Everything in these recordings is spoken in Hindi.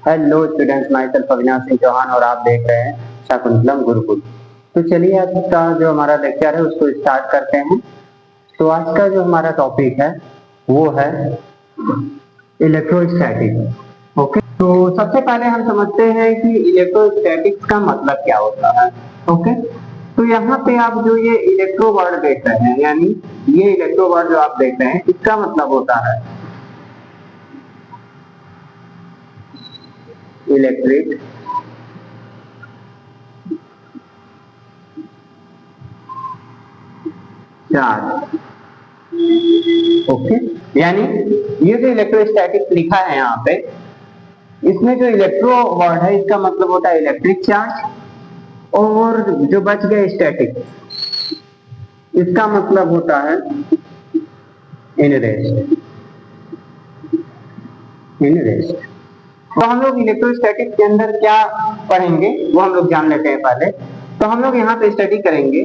Hello students, myself Avinash Singh Chauhan और आप देख रहे हैं शाकुंतलम गुरुकुल। तो चलिए आज का जो हमारा लेक्चर है उसको स्टार्ट करते हैं। तो आज का जो हमारा टॉपिक है वो है इलेक्ट्रोस्टैटिक्स। ओके, तो सबसे पहले हम समझते हैं कि इलेक्ट्रोस्टैटिक्स का मतलब क्या होता है। ओके, तो यहाँ पे आप जो ये इलेक्ट्रो वर्ड देख रहे हैं, यानी ये इलेक्ट्रो वर्ड जो आप देख रहे हैं, इसका मतलब होता है इलेक्ट्रिक चार्ज। ओके, यानी ये जो इलेक्ट्रोस्टैटिक्स लिखा है यहाँ पे, इसमें जो इलेक्ट्रो वर्ड है इसका मतलब होता है इलेक्ट्रिक चार्ज, और जो बच गया स्टैटिक, इसका मतलब होता है इनरेस्ट। तो हम लोग इलेक्ट्रोस्टैटिक्स के अंदर क्या पढ़ेंगे वो हम लोग जान लेते हैं पहले। तो हम लोग यहाँ पे स्टडी करेंगे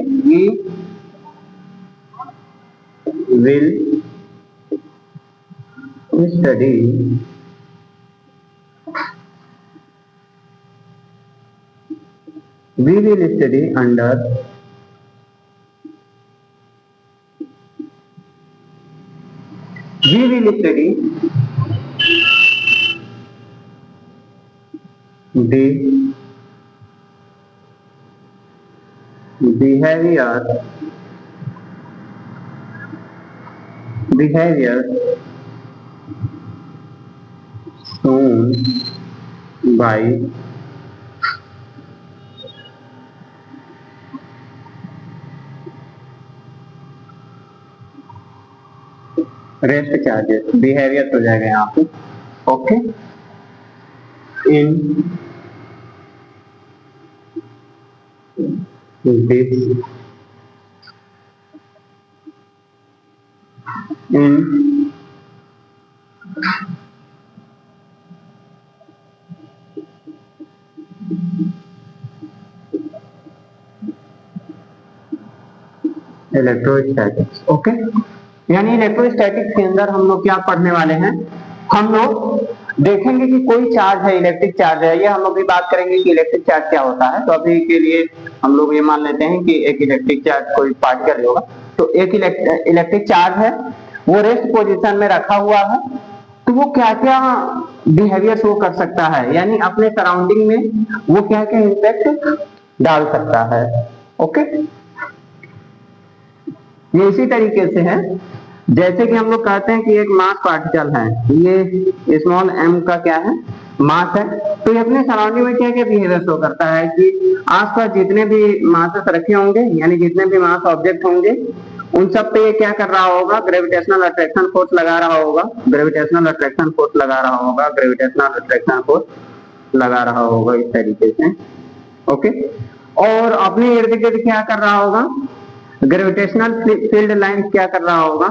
we will study under the behavior shown by rest charges. Behaviour हो जाएगा यहाँ पे। Okay, in electrostatics. ओके, यानी इलेक्ट्रोस्टैटिक्स के अंदर हम लोग क्या पढ़ने वाले हैं, हम लोग देखेंगे कि कोई चार्ज है, इलेक्ट्रिक चार्ज है। ये हम लोग भी बात करेंगे कि इलेक्ट्रिक चार्ज क्या होता है। तो अभी के लिए हम लोग ये मान लेते हैं कि एक इलेक्ट्रिक चार्ज कोई पार्टिकल होगा। तो एक इलेक्ट्रिक चार्ज है, वो रेस्ट पोजीशन में रखा हुआ है, तो वो क्या क्या बिहेवियर शो कर सकता है, यानी अपने सराउंडिंग में वो क्या क्या इम्पैक्ट डाल सकता है। ओके, ये इसी तरीके से है जैसे कि हम लोग कहते हैं कि एक मास पार्टिकल है, ये स्मॉल m का क्या है, मास है। तो ये अपने सराउंडिंग में क्या क्या बिहेवियर शो करता है कि आसपास जितने भी मासेस रखे होंगे, यानी जितने भी मास ऑब्जेक्ट होंगे, उन सब पे ये क्या कर रहा होगा, ग्रेविटेशनल अट्रैक्शन फोर्स लगा रहा होगा, ग्रेविटेशनल अट्रैक्शन फोर्स लगा रहा होगा, ग्रेविटेशनल अट्रैक्शन फोर्स लगा रहा होगा, इस तरीके से। ओके, और अपने इर्द गिर्द क्या कर रहा होगा, ग्रेविटेशनल फील्ड लाइन क्या कर रहा होगा,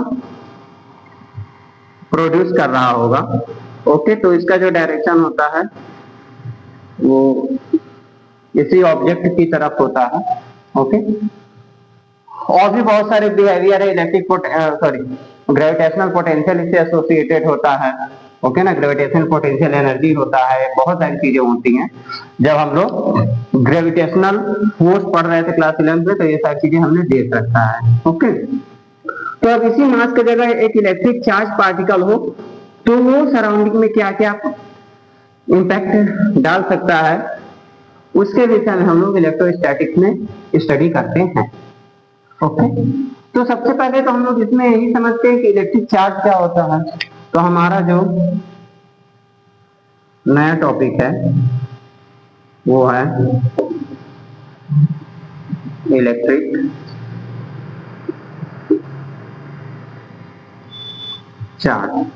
प्रोड्यूस कर रहा होगा। ओके, तो इसका जो डायरेक्शन होता है वो इसी ऑब्जेक्ट की तरफ होता है। ओके, और भी बहुत सारे बिहेवियर है। ग्रेविटेशनल पोटेंशियल इससे एसोसिएटेड होता है। ओके ना, ग्रेविटेशनल पोटेंशियल एनर्जी होता है, बहुत सारी चीजें होती हैं। जब हम लोग ग्रेविटेशनल फोर्स पढ़ रहे थे क्लास 11 में, तो ये सारी चीजें हमने देख रखा है। ओके, तो अब इसी मास की जगह एक इलेक्ट्रिक चार्ज पार्टिकल हो तो वो सराउंडिंग में क्या क्या इंपैक्ट डाल सकता है, उसके विषय में हम लोग इलेक्ट्रोस्टैटिक्स में स्टडी करते हैं। ओके, तो सबसे पहले तो हम लोग इसमें यही समझते हैं कि इलेक्ट्रिक चार्ज क्या होता है। तो हमारा जो नया टॉपिक है वो है इलेक्ट्रिक चार्ज।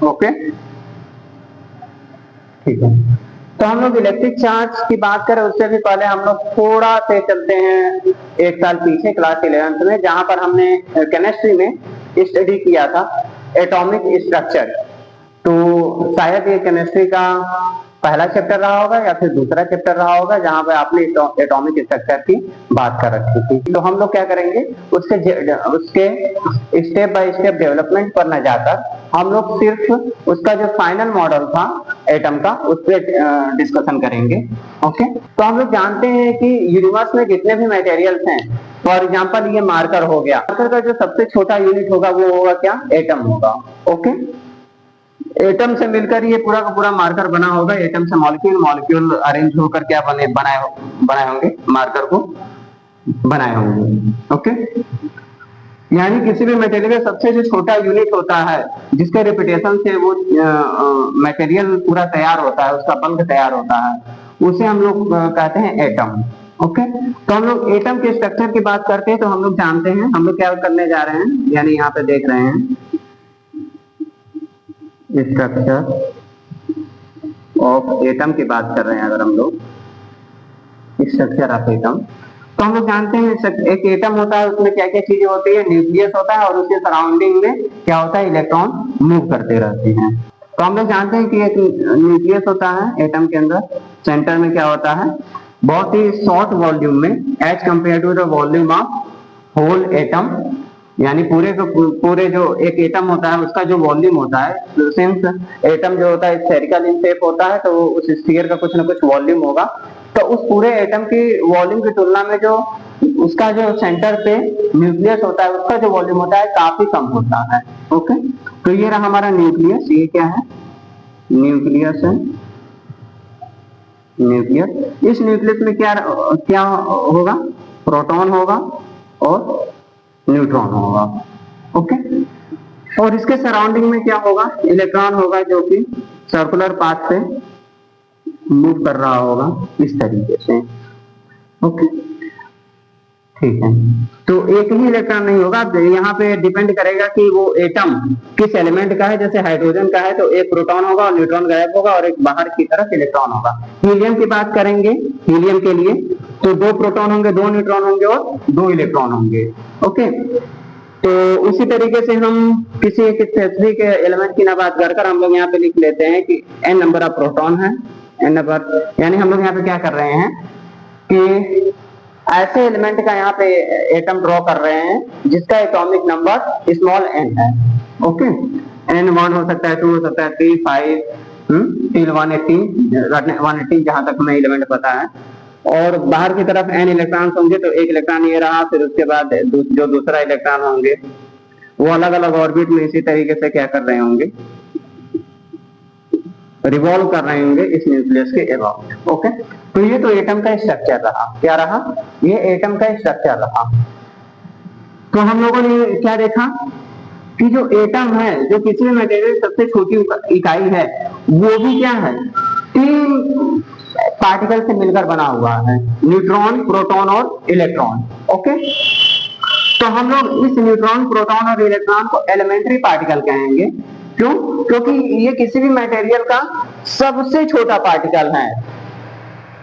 ओके, ठीक है। तो हम लोग इलेक्ट्रिक चार्ज की बात करें उससे भी पहले हम लोग थोड़ा से चलते हैं एक साल पीछे, क्लास 11 में, जहां पर हमने केमिस्ट्री में स्टडी किया था एटॉमिक स्ट्रक्चर। तो शायद ये केमिस्ट्री का पहला चैप्टर रहा होगा या फिर दूसरा चैप्टर रहा होगा जहां पे आपने एटॉमिक स्ट्रक्चर की बात कर रखी थी। तो हम लोग क्या करेंगे, उसके स्टेप बाय स्टेप डेवलपमेंट पर न जाकर हम लोग सिर्फ उसका जो फाइनल मॉडल था एटम का उस पर डिस्कशन करेंगे। ओके, तो हम लोग जानते हैं कि यूनिवर्स में जितने भी मटेरियल्स हैं, फॉर एग्जाम्पल ये मार्कर हो गया, मार्कर का जो सबसे छोटा यूनिट होगा वो होगा क्या, एटम होगा। ओके, एटम से मिलकर ये पूरा का पूरा मार्कर बना होगा, एटम से मॉलिक्यूल, मॉलिक्यूल अरेंज होकर क्या बनाए होंगे, मार्कर को बनाए होंगे। ओके, यानी किसी भी मटेरियल का सबसे जो छोटा यूनिट होता है जिसके रिपीटेशन से वो मटेरियल पूरा तैयार होता है, उसका बल्क तैयार होता है, उसे हम लोग कहते हैं एटम। ओके, तो हम लोग एटम के स्ट्रक्चर की बात करते हैं तो हम लोग जानते हैं, हम लोग क्या करने जा रहे हैं, यानी यहाँ पे देख रहे हैं स्ट्रक्चर ऑफ एटम की बात कर रहे हैं। अगर हम लोग स्ट्रक्चर ऑफ एटम, तो हम लोग जानते हैं एक एटम होता है, उसमें क्या क्या चीजें होती है, न्यूक्लियस होता है और उसके सराउंडिंग में क्या होता है, इलेक्ट्रॉन मूव करते रहते हैं। तो हम लोग जानते हैं कि एक न्यूक्लियस होता है एटम के अंदर, सेंटर में क्या होता है, बहुत ही शॉर्ट वॉल्यूम में as compare to the volume of whole atom, यानी पूरे जो एक एटम होता है उसका जो वॉल्यूम होता है, सिंस एटम जो होता है स्फेरिकल इन शेप होता है तो उस स्फीयर का कुछ ना कुछ वॉल्यूम होगा, तो उस पूरे एटम की वॉल्यूम की तुलना में जो उसका जो सेंटर पे न्यूक्लियस होता है उसका जो वॉल्यूम होता है काफी कम होता है। ओके, तो ये रहा हमारा न्यूक्लियस, ये क्या है, न्यूक्लियस है, न्यूक्लियस। इस न्यूक्लियस में क्या क्या होगा, प्रोटॉन होगा और न्यूट्रॉन होगा। ओके, और इसके सराउंडिंग में क्या होगा, इलेक्ट्रॉन होगा जो कि सर्कुलर पाथ से मूव कर रहा होगा इस तरीके से। ओके, ठीक है, तो एक ही इलेक्ट्रॉन नहीं होगा, यहाँ पे डिपेंड करेगा कि वो एटम किस एलिमेंट का है। जैसे हाइड्रोजन का है तो एक प्रोटॉन होगा और न्यूट्रॉन गायब होगा और एक बाहर की तरफ इलेक्ट्रॉन होगा। हीलियम की बात करेंगे, हीलियम के लिए तो 2 प्रोटॉन होंगे, 2 न्यूट्रॉन होंगे और 2 इलेक्ट्रॉन होंगे। ओके, तो उसी तरीके से हम किसी एक स्पेसिफिक एलिमेंट की ना बात कर हम लोग यहाँ पे लिख लेते हैं कि n नंबर ऑफ प्रोटॉन है, n नंबर, यानी हम लोग यहाँ पे क्या कर रहे हैं कि ऐसे एलिमेंट का यहाँ पे एटम ड्रॉ कर रहे हैं जिसका एटॉमिक नंबर स्मॉल n है। ओके, n 1 हो सकता है, 2 हो सकता है, 3, 5 till 180 जहां तक हमें एलिमेंट पता है, और बाहर की तरफ n इलेक्ट्रॉन होंगे तो एक इलेक्ट्रॉन ये रहा, फिर उसके बाद जो दूसरा इलेक्ट्रॉन होंगे वो अलग अलग ऑर्बिट में इसी तरीके से क्या कर रहे होंगे, रिवॉल्व कर रहे होंगे इस न्यूक्लियस के अबाउट। ओके, तो ये तो एटम का स्ट्रक्चर रहा, क्या रहा, ये एटम का स्ट्रक्चर रहा। तो हम लोगों ने क्या देखा कि जो एटम है, जो किसी भी मटेरियल सबसे छोटी इकाई है, वो भी क्या है, 3 पार्टिकल से मिलकर बना हुआ है, न्यूट्रॉन, प्रोटॉन और इलेक्ट्रॉन। ओके, तो हम लोग इस न्यूट्रॉन, प्रोटॉन और इलेक्ट्रॉन को एलिमेंट्री पार्टिकल कहेंगे। क्यों, क्योंकि ये किसी भी मटेरियल का सबसे छोटा पार्टिकल है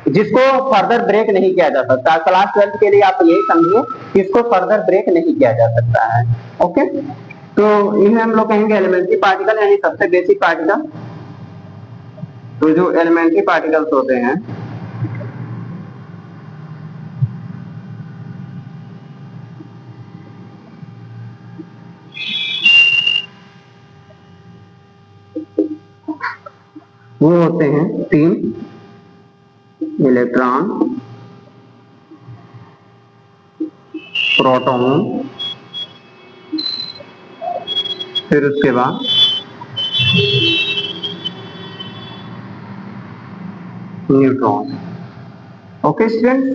जिसको फर्दर ब्रेक नहीं किया जा सकता। क्लास 12 के लिए आप यही समझिए कि इसको फर्दर ब्रेक नहीं किया जा सकता है। ओके, तो इन्हें हम लोग कहेंगे एलिमेंट्री पार्टिकल, यानी सबसे बेसिक पार्टिकल। तो जो एलिमेंट्री पार्टिकल्स होते हैं वो होते हैं 3, इलेक्ट्रॉन, प्रोटॉन, फिर उसके बाद न्यूट्रॉन। ओके स्टूडेंट्स,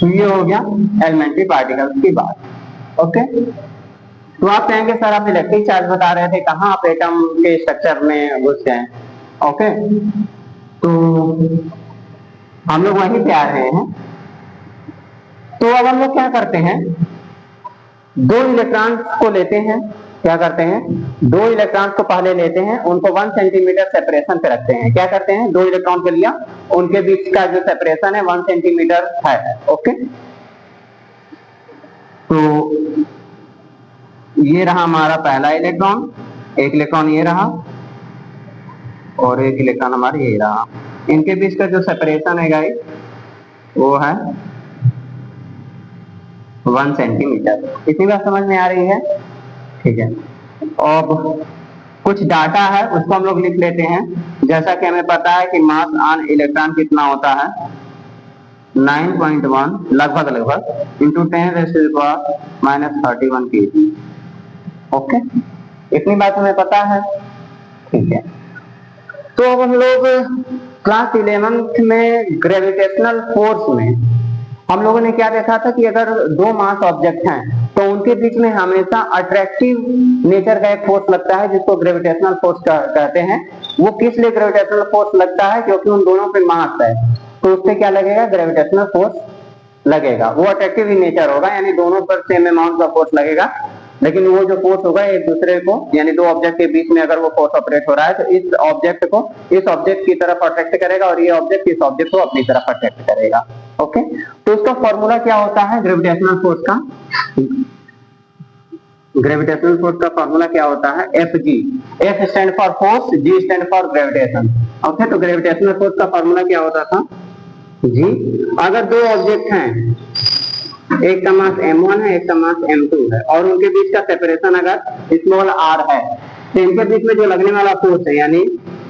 ये हो गया एलिमेंट्री पार्टिकल्स की बात। ओके, तो आप कहेंगे सर आप इलेक्ट्रिक चार्ज बता रहे थे, कहाँ आप एटम के स्ट्रक्चर में घुस गए। ओके, तो हम लोग वहीं पे आ रहे हैं। तो अब हम लोग क्या करते हैं, 2 इलेक्ट्रॉन को लेते हैं, क्या करते हैं, 2 इलेक्ट्रॉन को पहले लेते हैं, उनको 1 सेंटीमीटर सेपरेशन पे रखते हैं। क्या करते हैं, 2 इलेक्ट्रॉन को लिया, उनके बीच का जो सेपरेशन है 1 सेंटीमीटर है। ओके, तो ये रहा हमारा पहला इलेक्ट्रॉन, एक इलेक्ट्रॉन ये रहा, और एक इलेक्ट्रॉन हमारा ये रहा। इनके बीच का जो सेपरेशन है गाइस वो है 1 सेंटीमीटर। इतनी बात समझ में आ रही है? ठीक है। अब कुछ डाटा है उसको हम लोग लिख लेते हैं। जैसा कि हमें पता है कि मास ऑन इलेक्ट्रॉन कितना होता है 9.1 लगभग इंटू 10⁻⁻31 kg। ओके, इतनी बात हमें पता है। ठीक है, तो अब हम लोग क्लास 11th में ग्रेविटेशनल फोर्स में हम लोगों ने क्या देखा था कि अगर दो मास ऑब्जेक्ट हैं तो उनके बीच में हमेशा अट्रैक्टिव नेचर का एक फोर्स लगता है जिसको ग्रेविटेशनल फोर्स कहते हैं। वो किस लिए ग्रेविटेशनल फोर्स लगता है? क्योंकि उन दोनों पे मास है, तो उससे क्या लगेगा? ग्रेविटेशनल फोर्स लगेगा। वो अट्रैक्टिव इन नेचर होगा, यानी दोनों पर सेम अमाउंट का फोर्स लगेगा, लेकिन वो जो फोर्स होगा एक दूसरे को, यानी दो ऑब्जेक्ट के बीच में अगर वो फोर्स ऑपरेट हो रहा है तो इस ऑब्जेक्ट को इस ऑब्जेक्ट की तरफ अट्रैक्ट करेगा और ये ऑब्जेक्ट इस ऑब्जेक्ट को अपनी तरफ अट्रैक्ट करेगा। ओके, तो इसका फॉर्मूला क्या होता है ग्रेविटेशनल फोर्स का? ग्रेविटेशनल फोर्स का फॉर्मूला क्या होता है? Fg। F stand for force, G stand for gravitation. Okay, तो ग्रेविटेशनल फोर्स का फॉर्मूला क्या होता था? G। अगर दो ऑब्जेक्ट हैं, एक का मास m1 है, एक का मास m2 है, और उनके बीच का सेपरेशन अगर स्मॉल r है, तो इनके बीच में जो लगने वाला फोर्स है, यानी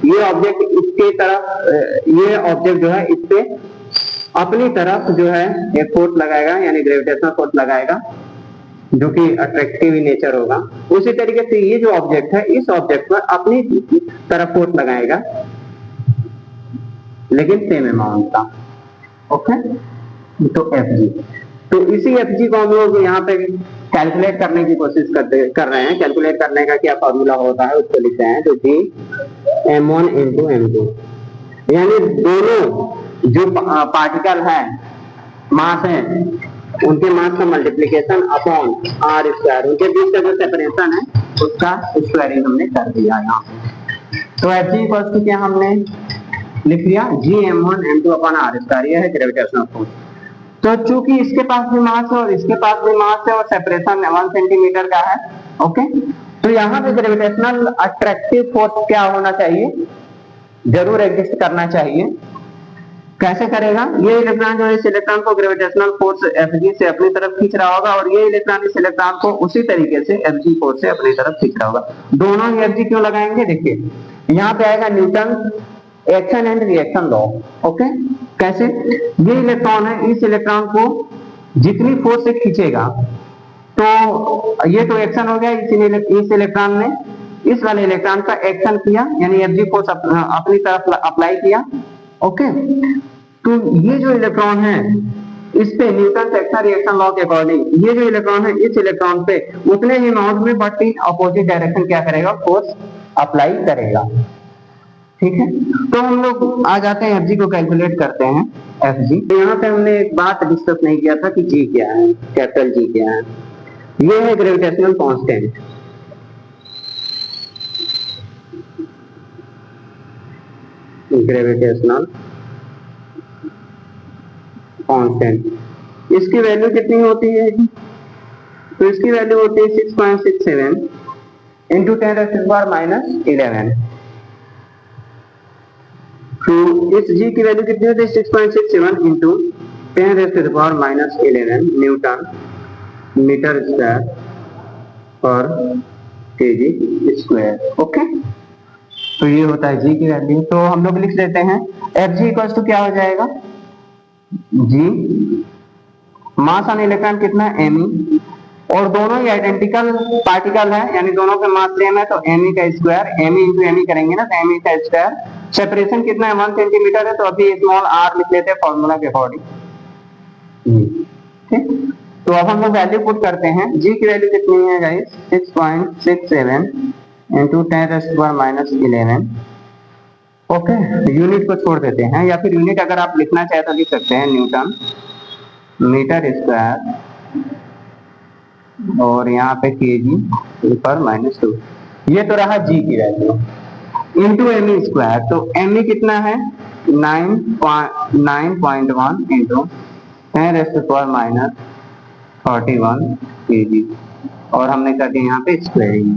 ये ऑब्जेक्ट इसके तरफ, ये ऑब्जेक्ट जो है इस पे अपनी तरफ जो है एक फोर्स लगाएगा, यानी ग्रेविटेशनल फोर्स लगाएगा, जो कि अट्रैक्टिव नेचर होगा। उसी तरीके से ये जो ऑब्जेक्ट है इस ऑब्जेक्ट पर अपनी तरफ फोर्स लगाएगा, लेकिन सेम अमाउंट का। ओके, तो Fg, तो इसी Fg को हम लोग यहाँ पे कैलकुलेट करने की कोशिश कर रहे हैं। कैलकुलेट करने का क्या फॉर्मूला होता है उसको लिखते हैं, तो G m1 into m2, यानी दोनों जो पार्टिकल है, मास है, उनके मास का मल्टीप्लीकेशन अपॉन r स्क्वायर, उनके बीच का जो सेपरेशन है उसका स्क्वायरिंग हमने कर दिया यहाँ। तो Fg इक्वल्स टू क्या हमने लिख लिया? G m1 m2 upon r square, यह है ग्रेविटेशनल फोर्स। तो चूंकि इसके पास भी मास है और इसके पास भी मास है और सेपरेशन 1 सेंटीमीटर का है, ओके, तो यहाँ पे ग्रेविटेशनल अट्रैक्टिव फोर्स क्या होना चाहिए? जरूर एग्जिस्ट करना चाहिए। कैसे करेगा? ये इलेक्ट्रॉन जो है इस इलेक्ट्रॉन को ग्रेविटेशनल फोर्स Fg से अपनी तरफ खींच रहा होगा और ये इलेक्ट्रॉन इस इलेक्ट्रॉन को उसी तरीके से Fg फोर्स से अपनी तरफ खींच रहा होगा। दोनों ही Fg क्यों लगाएंगे? देखिए यहाँ पे आएगा Newton action and reaction law. Okay, कैसे? ये इलेक्ट्रॉन है, इस इलेक्ट्रॉन को जितनी फोर्स से खींचेगा, तो ये तो एक्शन हो गया, इस इलेक्ट्रॉन ने इस वाले इलेक्ट्रॉन का एक्शन किया, यानी Fg फोर्स अपनी तरफ अप्लाई किया। ओके, तो ये जो इलेक्ट्रॉन है इस पे न्यूटन एक्शन रिएक्शन लॉ के अकॉर्डिंग ये जो इलेक्ट्रॉन है इस इलेक्ट्रॉन पे उतने ही अमाउंट में बट इन अपोजिट डायरेक्शन क्या करेगा? फोर्स अप्लाई करेगा। ठीक है, तो हम लोग आ जाते हैं Fg को कैलकुलेट करते हैं। Fg, तो यहाँ पे हमने एक बात डिस्कस नहीं किया था कि G क्या है, कैपिटल G क्या है। ये है ग्रेविटेशनल कांस्टेंट। ग्रेविटेशनल कांस्टेंट, इसकी वैल्यू कितनी होती है? तो इसकी वैल्यू होती है 6.67 इंटू 10⁻⁻11। तो इस G की वैल्यू कितनी होती है? 6.67 इंटू 10⁻⁻11 न्यूटन मीटर स्क्वायर पर केजी स्क्वायर। ओके, तो ये होता है G की वैल्यू। तो हम लोग लिख देते हैं Fg इक्वल्स टू क्या हो जाएगा? G मास ऑन इलेक्ट्रॉन कितना? Me, और दोनों ही आइडेंटिकल पार्टिकल है, यानी दोनों का मास सेम है, तो Me का स्क्वायर, Me इंटू Me करेंगे ना, तो Me का स्क्वायर। सेपरेशन कितना है? 1 सेंटीमीटर है, तो अभी स्मॉल r लिख लेते हैं फॉर्मूला के अकॉर्डिंग। ठीक, तो अब हम लोग वैल्यू पुट करते हैं। G की वैल्यू कितनी है गाइस? 6.67 इंटू 10⁻⁻11। ओके, यूनिट को छोड़ देते हैं, या फिर यूनिट अगर आप लिखना चाहे तो लिख सकते हैं न्यूटन मीटर स्क्वायर, और यहाँ पे केजी पर -2। ये तो रहा G की वैल्यू इंटू Me स्क्वायर। तो Me कितना है? 9.1 इंटू 10⁻⁻31 केजी, और हमने कर दिया यहाँ पे स्क्वायरिंग।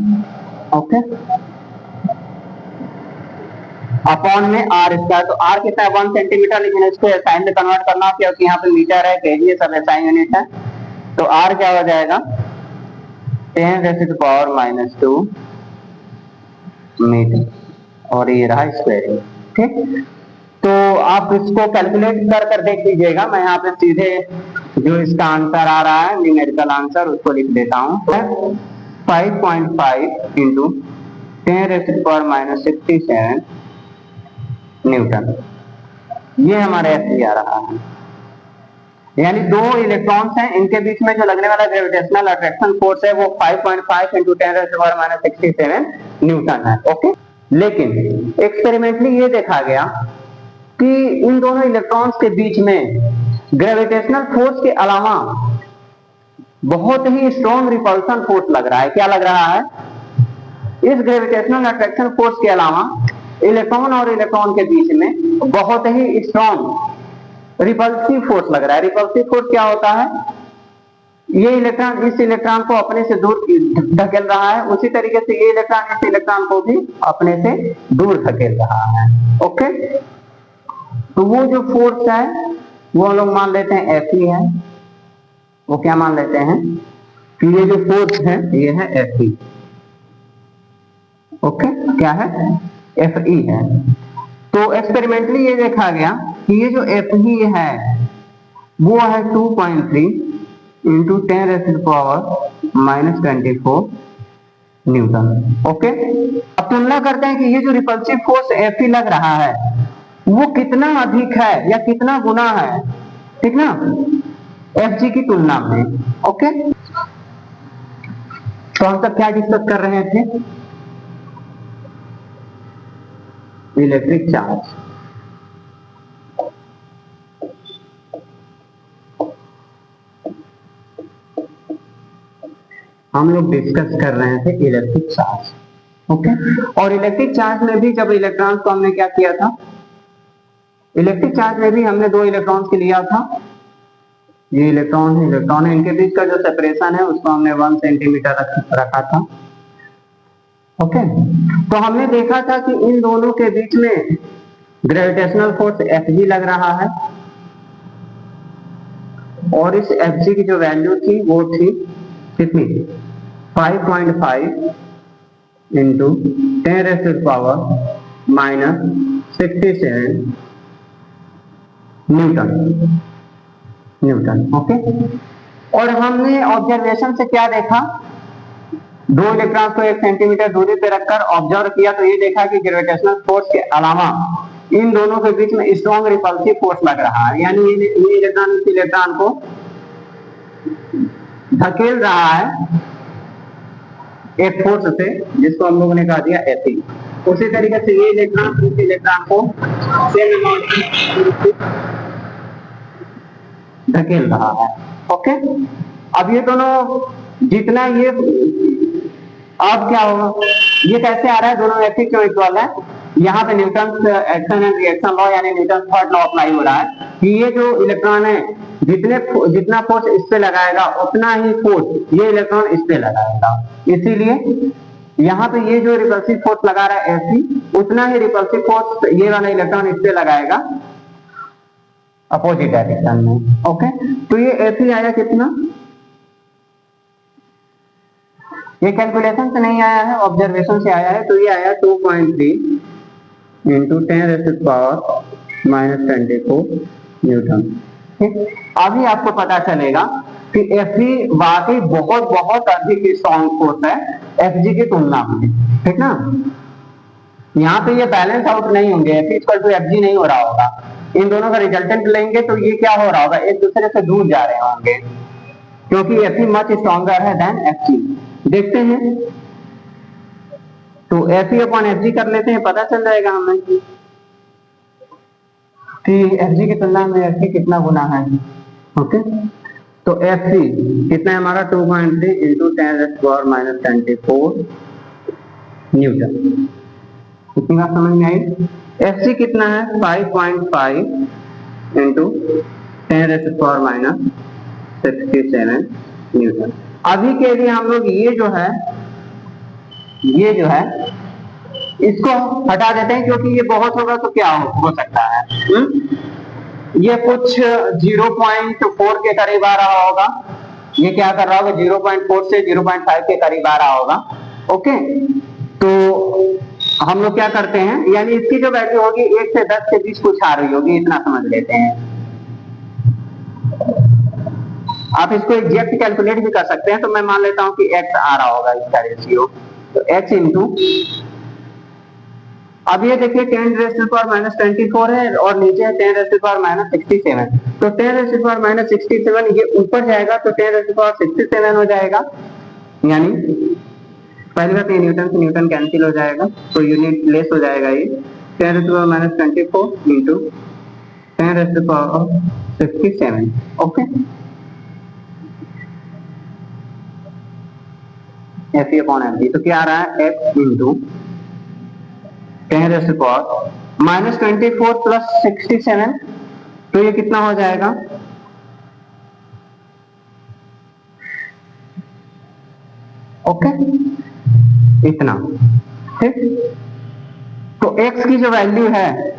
ओके, अपॉन में आर स्क्वायर, तो आर कितना है 1 सेंटीमीटर, लेकिन इसको एसआई में कन्वर्ट करना है क्योंकि यहाँ पे मीटर है, केजी सब एसआई यूनिट है। तो आर क्या हो जाएगा 10⁻⁻² मीटर, और ये रहा स्क्वायरिंग। ठीक, तो आप इसको कैलकुलेट कर देख लीजिएगा। मैं यहाँ पे सीधे जो इसका आंसर आ रहा है न्यूमेरिकल आंसर उसको लिख देता हूँ। 5.5 इंटू 10⁻⁻67 न्यूटन, ये हमारा एफ आ रहा है। यानी दो इलेक्ट्रॉन्स हैं, इनके बीच में जो लगने वाला ग्रेविटेशनल अट्रैक्शन फोर्स है वो 5.5 इंटू 10⁻⁻67 न्यूटन है। ओके, लेकिन एक्सपेरिमेंटली ये देखा गया कि इन दोनों इलेक्ट्रॉन्स के बीच में ग्रेविटेशनल फोर्स के अलावा बहुत ही स्ट्रॉन्ग रिपल्सन फोर्स लग रहा है। क्या लग रहा है? इस ग्रेविटेशनल अट्रैक्शन फोर्स के अलावा इलेक्ट्रॉन और इलेक्ट्रॉन के बीच में बहुत ही स्ट्रॉन्ग रिपल्सिव फोर्स लग रहा है। रिपल्सिव फोर्स क्या होता है? ये इलेक्ट्रॉन इस इलेक्ट्रॉन को अपने से दूर धकेल रहा है, उसी तरीके से ये इलेक्ट्रॉन इस इलेक्ट्रॉन को भी अपने से दूर धकेल रहा है। ओके, तो वो जो फोर्स है वो हम लोग मान लेते हैं Fe है। वो क्या मान लेते हैं कि ये जो फोर्स है ये है Fe। ओके, क्या है? Fe है। तो एक्सपेरिमेंटली ये देखा गया कि ये जो Fe है वो है 2.3 इंटू 10⁻⁻24 न्यूटन। ओके, अब तुलना करते हैं कि ये जो रिपल्सिव फोर्स Fe लग रहा है वो कितना अधिक है या कितना गुना है, ठीक ना, Fg की तुलना में। ओके, तो हम सब क्या डिस्कस कर रहे थे? Electric charge. हम लोग डिस्कस कर रहे थे इलेक्ट्रिक चार्ज। ओके, और इलेक्ट्रिक चार्ज में भी जब इलेक्ट्रॉन को हमने क्या किया था, इलेक्ट्रिक चार्ज में भी हमने दो इलेक्ट्रॉन्स के लिया था। ये इलेक्ट्रॉन है, इनके बीच का जो सेपरेशन है उसको हमने 1 सेंटीमीटर रखा था। ओके, तो हमने देखा था कि इन दोनों के बीच में ग्रेविटेशनल फोर्स Fg लग रहा है, और इस Fg की जो वैल्यू थी वो थी कितनी? 5.5 इंटू 10⁻⁻67 न्यूटन। ओके, और हमने ऑब्जर्वेशन से क्या देखा? दो इलेक्ट्रॉन को 1 सेंटीमीटर दूरी पे रखकर ऑब्जर्व किया तो ये देखा कि ग्रेविटेशनल फोर्स के अलावा इन दोनों के बीच में स्ट्रॉन्ग रिपल्सिव फोर्स लग रहा है। यानी ये इलेक्ट्रॉन इस इलेक्ट्रॉन को धकेल रहा है एक फोर्स से, जिसको हम लोगों ने कहा दिया Fe। उसी तरीके से ये इलेक्ट्रॉन इस इलेक्ट्रॉन को सेम अमाउंट धकेल रहा है। ओके, अब ये दोनों जितना ये अब क्या होगा, ये कैसे आ रहा है? दोनों Fe क्यों इक्वल है? यहाँ पे Newton action and reaction law यानी न्यूटन थर्ड लॉ अप्लाई हो रहा है कि ये जो इलेक्ट्रॉन है जितना फोर्स इस पे लगाएगा उतना ही फोर्स ये इलेक्ट्रॉन इस पे लगाएगा। इसीलिए यहाँ पे ये जो रिपल्सिव फोर्स लगा रहा है Fe, उतना ही रिपल्सिव फोर्स ये वाला इलेक्ट्रॉन इस पे लगाएगा अपोजिट डायरेक्शन में। ओके, तो ये Fe आया कितना? ये कैलकुलेशन से नहीं आया है, ऑब्जर्वेशन से आया है। तो ये आया 2.3 इंटू 10⁻⁻24 न्यूटन। ठीक, अभी आपको पता चलेगा कि Fe वाकई बहुत अधिक स्ट्रॉन्ग फोर्स है Fg की तुलना में। ठीक ना, यहाँ पे ये बैलेंस आउट नहीं होंगे, Fe इक्वल टू Fg नहीं हो रहा होगा। इन दोनों का रिजल्टेंट लेंगे तो ये क्या हो रहा होगा, एक दूसरे से दूर जा रहे होंगे, क्योंकि Fe मच स्ट्रॉन्गर है देन Fg। देखते हैं, तो Fe अपॉन Fg कर लेते हैं, पता चल जाएगा हमें कि Fg की तुलना में Fe कितना गुना है। ओके, तो Fe कितना है हमारा? 2.3 इंटू 10⁻⁻24 न्यूटन। कितनी बात समझ में आई? Fc कितना है? 5.5 इंटू 10⁻⁻67 न्यूटन। अभी के लिए हम लोग ये जो है इसको हटा देते हैं क्योंकि ये बहुत होगा तो क्या हो सकता है, ये कुछ 0.4 के करीब आ रहा होगा, ये क्या कर रहा होगा 0.4 से 0.5 के करीब आ रहा होगा। ओके, तो हम लोग क्या करते हैं, यानी इसकी जो वैल्यू होगी 1 से 10 के बीच कुछ आ रही होगी, इतना समझ लेते हैं। आप इसको एग्जैक्ट कैलकुलेट भी कर सकते हैं, तो मैं मान लेता हूं कि x आ रहा होगा इसका रेशियो, तो x इंटू, अब ये देखिए 10⁻⁻24 है और नीचे है 10⁻⁻67, तो 10⁻⁻67 ये ऊपर जाएगा तो 10⁻67 हो जाएगा, यानी पहली बात ये न्यूटन से न्यूटन कैंसिल हो जाएगा, तो यूनिट लेस हो जाएगा, ये 10⁻⁻24 इंटू 10⁻67। ओके, FE/mg, तो क्या आ रहा है x इंटू 10⁻⁻24 प्लस 67, तो ये कितना हो जाएगा, ओके इतना, ठीक। तो x की जो वैल्यू है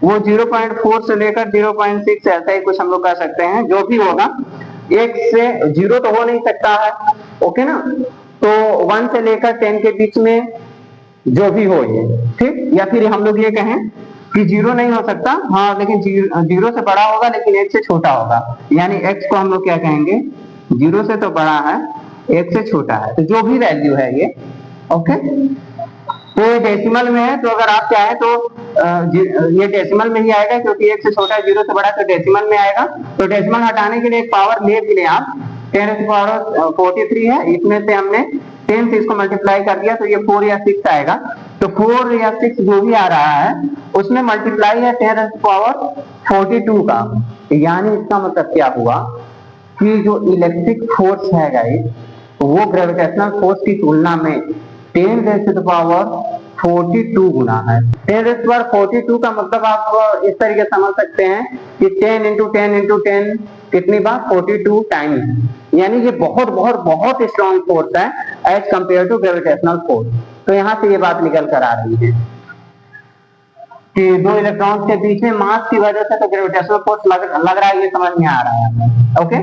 वो 0.4 से लेकर 0.6 ऐसा ही कुछ हम लोग कह सकते हैं, जो भी होगा, एक से 0 तो हो नहीं सकता है, ओके ना, तो 1 से लेकर 10 के बीच में जो भी हो ये, ठीक, या फिर हम लोग ये कहें कि 0 नहीं हो सकता, हाँ, लेकिन 0 से बड़ा होगा लेकिन 1 से छोटा होगा, यानी x को हम लोग क्या कहेंगे, 0 से तो बड़ा है 1 से छोटा है, तो जो भी वैल्यू है ये, ओके, तो ये डेसिमल में है, तो अगर आप चाहें तो ये डेसिमल में ही आएगा क्योंकि 1 से छोटा है, 0 से बड़ा, तो डेसिमल में आएगा, तो डेसिमल हटाने के लिए एक पावर ले भी ले आप, 10⁻43 है, इसमें से हमने 10 से इसको मल्टीप्लाई कर दिया तो ये 4 या 6 आएगा, तो 4 या 6 जो भी आ रहा है उसमें मल्टीप्लाई है 10⁻42 का, यानी इसका मतलब क्या हुआ कि जो इलेक्ट्रिक फोर्स है गाइस, वो ग्रेविटेशनल फोर्स की तुलना में 10⁻42 गुना है। 10⁻42 का मतलब आप इस तरीके समझ सकते हैं कि 10 इंटू 10 इंटू 10 कितनी बार 42 टाइम्स, यानी ये बहुत बहुत बहुत स्ट्रॉन्ग फोर्स है as compare to gravitational force. तो यहाँ से ये बात निकल कर आ रही है कि दो इलेक्ट्रॉन्स के बीच में मास की वजह से तो ग्रेविटेशनल फोर्स लग रहा है, ये समझ में आ रहा है, ओके।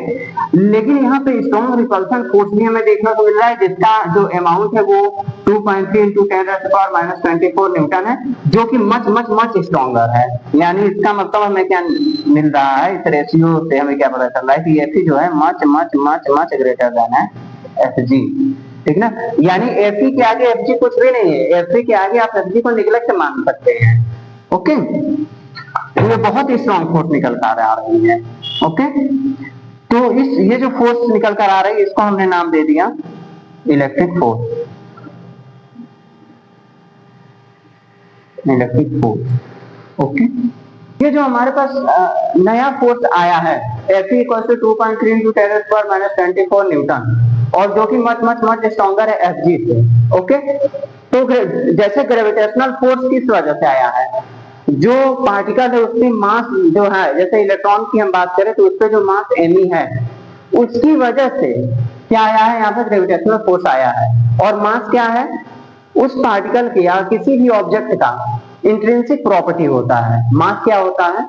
लेकिन यहाँ पे स्ट्रॉन्ग रिपल्सन फोर्स भी हमें देखने को मिल रहा है, जिसका जो अमाउंट है वो 2.3 इंटू 10⁻⁻24 न्यूटन है, जो कि मच मच मच स्ट्रॉन्गर है, यानी इसका मतलब हमें क्या मिल रहा है, इस रेशियो से हमें क्या पता चल रहा है कि Fe जो है much much much much greater than है Fg, ठीक ना, यानी Fe के आगे Fg कुछ भी नहीं है, Fe के आगे आप Fg को निगलेक्ट मान सकते हैं, ओके। ये बहुत ही स्ट्रॉन्ग फोर्स निकल कर आ रही है, ओके। तो ये जो फोर्स निकल कर आ रही है इसको हमने नाम दे दिया electric force, electric force, okay. ये जो हमारे पास नया फोर्स आया है Fe = 2.3 इंटू 10⁻⁻24 न्यूटन, और जो कि मच मच मच स्ट्रॉन्गर है Fg से, ओके। तो जैसे ग्रेविटेशनल फोर्स किस वजह से आया है, जो पार्टिकल है उसकी मास जो है, जैसे इलेक्ट्रॉन की हम बात करें तो उसपे जो मास me है उसकी वजह से क्या आया है, यहाँ पे ग्रेविटेशनल फोर्स आया है। और मास क्या है, उस पार्टिकल के या किसी भी ऑब्जेक्ट का इंट्रिंसिक प्रॉपर्टी होता है। मास क्या होता है,